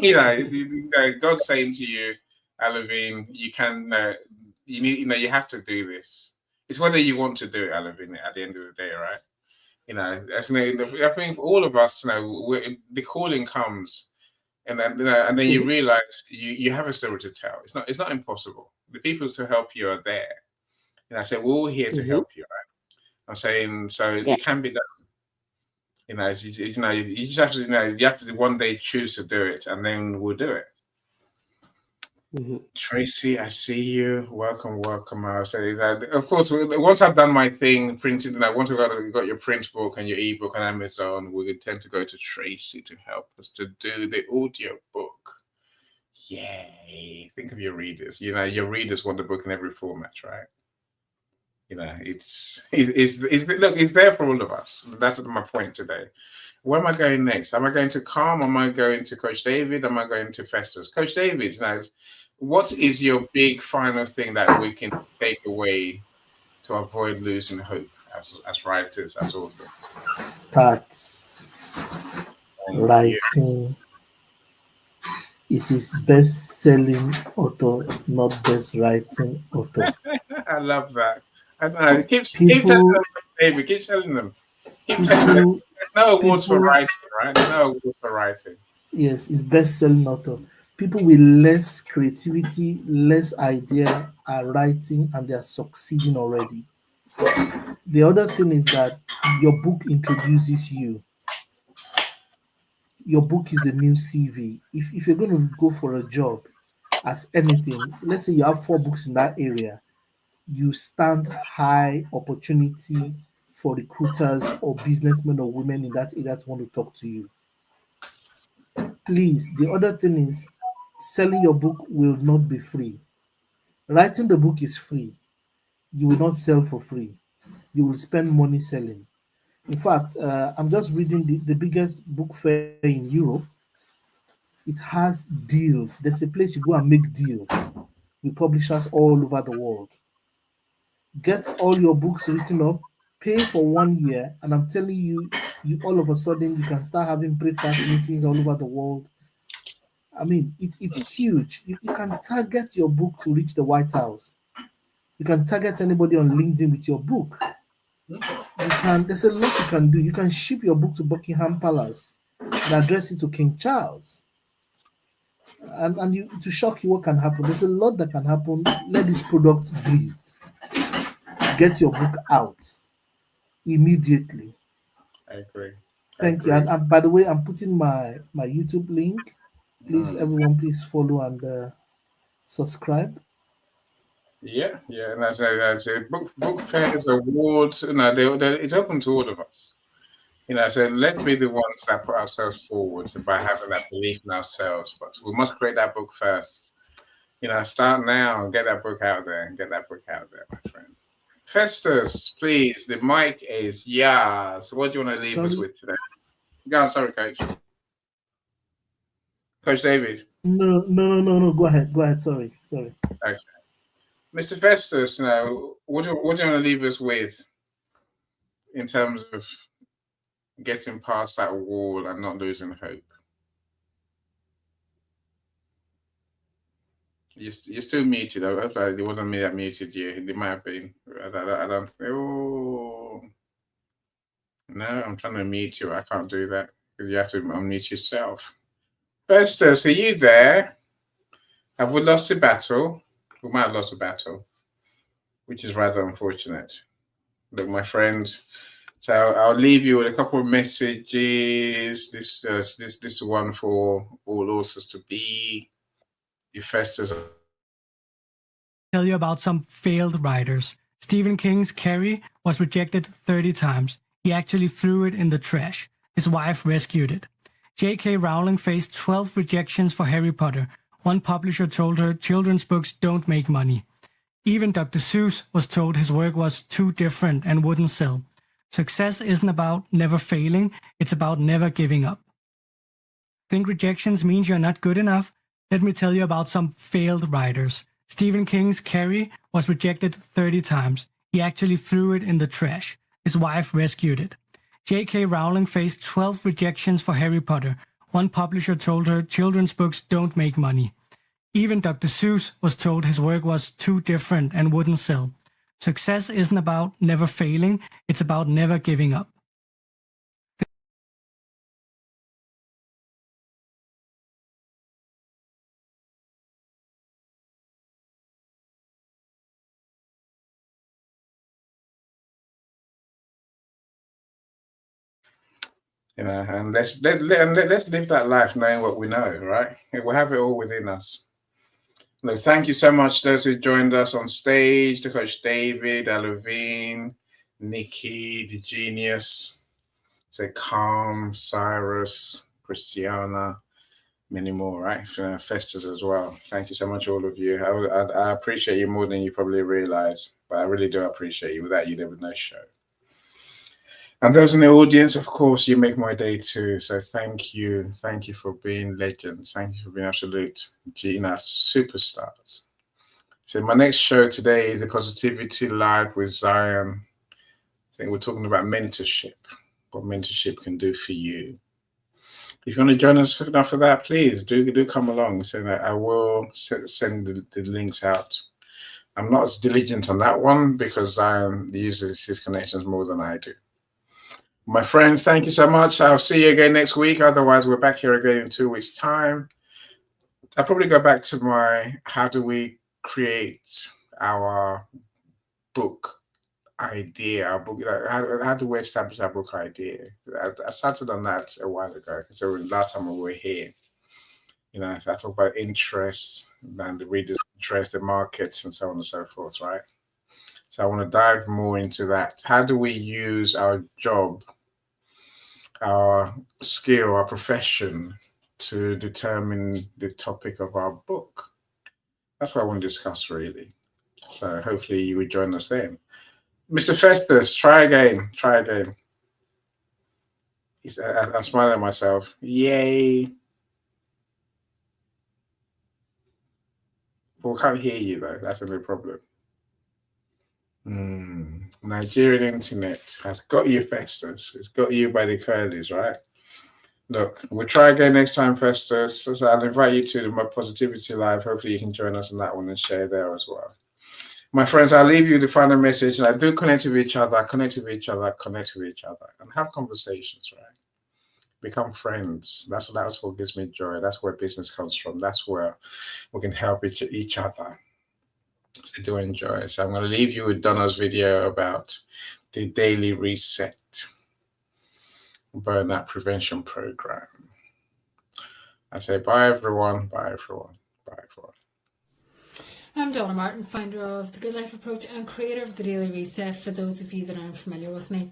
You know, God's saying to you, Alavine, you can, you need, you have to do this. It's whether you want to do it, Alavine, at the end of the day, right? You know, I think for all of us, the calling comes, and then you realize you have a story to tell. It's not impossible. The people to help you are there. And I say we're all here to help you, right? I'm saying so Yeah. it can be done. You know, you just have to, you have to one day choose to do it, and then we'll do it. Tracy, I see you. Welcome. I say that. Of course, once I've done my thing, printed, once you got your print book and your ebook on Amazon, we would tend to go to Tracy to help us to do the audio book. Yay! Think of your readers. You know, your readers want the book in every format, right? You know, it's look, it's there for all of us. That's my point today. Where am I going next? Am I going to Calm? Am I going to Coach David? Am I going to Festus? Coach David, now, what is your big final thing that we can take away to avoid losing hope as writers, as authors? Start writing. It is best-selling author, not best writing author. I love that. I know. Keep telling them, David. Keep telling them. Keep telling them. There's no awards for writing, right? There's no awards for writing. Yes, it's best-selling author. People with less creativity, less idea are writing and they are succeeding already. The other thing is that your book introduces you. Your book is the new CV. If you're going to go for a job as anything, let's say you have 4 books in that area, you stand high opportunity for recruiters or businessmen or women in that area to want to talk to you. Please, the other thing is selling your book will not be free. Writing the book is free. You will not sell for free. You will spend money selling. In fact, I'm just reading the biggest book fair in Europe. It has deals. There's a place you go and make deals with publishers all over the world. Get all your books written up, pay for 1 year, and I'm telling you, all of a sudden you can start having breakfast meetings all over the world. I mean, it's huge. You can target your book to reach the White House. You can target anybody on LinkedIn with your book. There's a lot you can do. You can ship your book to Buckingham Palace and address it to King Charles. And to shock you what can happen. There's a lot that can happen. Let this product breathe. Get your book out immediately. I agree. Thank you. And by the way, I'm putting my YouTube link. Please, everyone, please follow and subscribe. Yeah, and that's a book fairs, awards. It's open to all of us. So let's be the ones that put ourselves forward by having that belief in ourselves. But we must create that book first. Start now and get that book out there. My friend. Festus, please. The mic is yours. So what do you want to leave us with today? Go on, sorry, Coach. Coach David. No. Go ahead. Sorry. Okay. Mr. Festus, now, what do you want to leave us with in terms of getting past that wall and not losing hope? You're still muted. I hope it wasn't me that muted you. It might have been. I don't. Oh no, I'm trying to mute you. I can't do that. You have to unmute yourself. Festus, are you there? Have we lost the battle? We might have lost the battle, which is rather unfortunate. Look, my friends. So I'll leave you with a couple of messages. This one for all authors to be. If Festus. Tell you about some failed writers. Stephen King's Carrie was rejected 30 times. He actually threw it in the trash. His wife rescued it. J.K. Rowling faced 12 rejections for Harry Potter. One publisher told her children's books don't make money. Even Dr. Seuss was told his work was too different and wouldn't sell. Success isn't about never failing, it's about never giving up. Think rejections means you're not good enough? Let me tell you about some failed writers. Stephen King's Carrie was rejected 30 times. He actually threw it in the trash. His wife rescued it. J.K. Rowling faced 12 rejections for Harry Potter. One publisher told her children's books don't make money. Even Dr. Seuss was told his work was too different and wouldn't sell. Success isn't about never failing, it's about never giving up. And let's live that life knowing what we know, right? We'll have it all within us. Look, thank you so much those who joined us on stage, to Coach David, Alavine, Nikki, the Genius, Calm, Cyrus, Christiana, many more, right? Festus as well. Thank you so much, all of you. I appreciate you more than you probably realize, but I really do appreciate you. Without you, there was no show. And those in the audience, of course, you make my day too. So thank you. Thank you for being legends. Thank you for being absolute superstars. So my next show today is the Positivity Live with Zion. I think we're talking about mentorship, what mentorship can do for you. If you want to join us for that, please do come along. So that I will send the links out. I'm not as diligent on that one because Zion uses his connections more than I do. My friends, thank you so much. I'll see you again next week. Otherwise, we're back here again in 2 weeks' time. I'll probably go back to my how do we create our book idea, our book, how do we establish our book idea? I started on that a while ago. So last time we were here, I talk about interest and the reader's interest, the markets, and so on and so forth, right? So I want to dive more into that. How do we use our job, our skill, our profession to determine the topic of our book? That's what I want to discuss, really. So hopefully you will join us then. Mr. Festus, try again. I'm smiling at myself. Yay. But we can't hear you, though. That's a little problem. Nigerian internet has got you, Festus. It's got you by the curlies, right? Look, we'll try again next time, Festus. So I'll invite you to my Positivity Live. Hopefully you can join us on that one and share there as well. My friends, I'll leave you the final message. And I do connect with each other, and have conversations, right? Become friends. That's what gives me joy. That's where business comes from. That's where we can help each other. I do enjoy. So I'm going to leave you with Donna's video about the Daily Reset Burnout Prevention Program. I say bye, everyone. Bye, everyone. Bye, everyone. I'm Donna Martin, founder of The Good Life Approach and creator of The Daily Reset, for those of you that aren't familiar with me.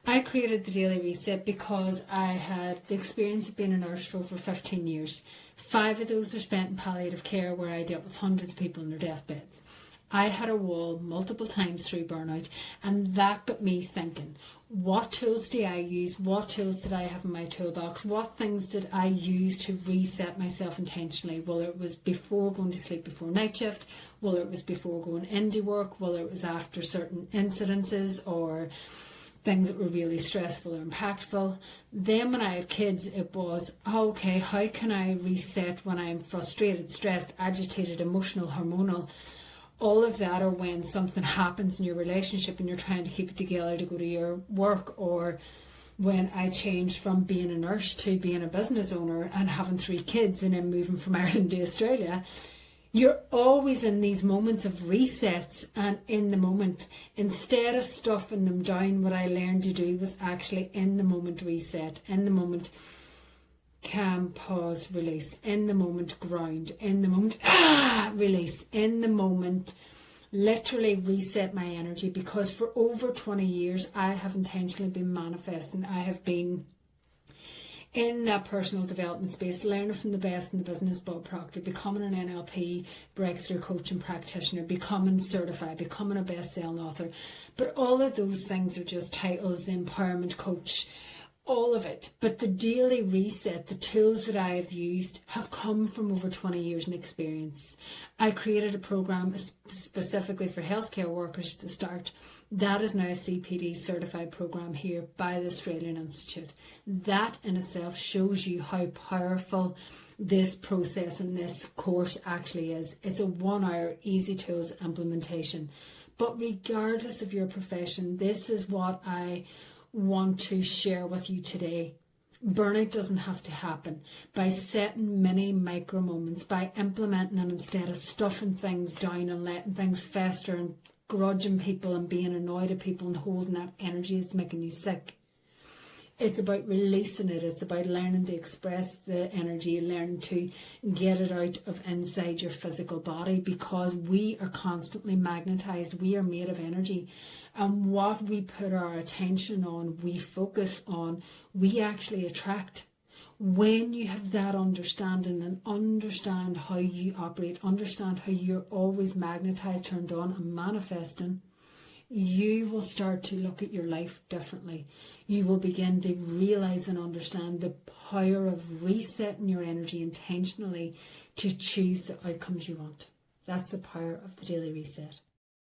I created The Daily Reset because I had the experience of being a nurse for over 15 years. 5 of those are spent in palliative care, where I dealt with hundreds of people on their deathbeds. I had a wall multiple times through burnout, and that got me thinking, what tools do I use? What tools did I have in my toolbox? What things did I use to reset myself intentionally? Whether it was before going to sleep before night shift, whether it was before going into work, whether it was after certain incidences or things that were really stressful or impactful. Then when I had kids, it was, okay, how can I reset when I'm frustrated, stressed, agitated, emotional, hormonal? All of that, or when something happens in your relationship and you're trying to keep it together to go to your work, or when I changed from being a nurse to being a business owner and having 3 kids and then moving from Ireland to Australia. You're always in these moments of resets and in the moment. Instead of stuffing them down, what I learned to do was actually in the moment reset, in the moment calm, pause, release, in the moment ground, in the moment release, in the moment literally reset my energy, because for over 20 years I have intentionally been manifesting. I have been in that personal development space, learning from the best in the business, Bob Proctor, becoming an NLP breakthrough coaching practitioner, becoming certified, becoming a best-selling author. But all of those things are just titles, the empowerment coach, all of it. But the daily reset, the tools that I have used have come from over 20 years in experience. I created a program specifically for healthcare workers to start. That is now a CPD certified program here by the Australian Institute. That in itself shows you how powerful this process and this course actually is. It's a 1-hour easy tools implementation. But regardless of your profession, this is what I want to share with you today. Burnout doesn't have to happen. By setting many micro moments, by implementing and instead of stuffing things down and letting things fester and grudging people and being annoyed at people and holding that energy that's making you sick. It's about releasing it. It's about learning to express the energy, learning to get it out of inside your physical body, because we are constantly magnetized. We are made of energy. And what we put our attention on, we focus on, we actually attract. When you have that understanding and understand how you operate, understand how you're always magnetized, turned on and manifesting, you will start to look at your life differently. You will begin to realize and understand the power of resetting your energy intentionally to choose the outcomes you want. That's the power of the daily reset.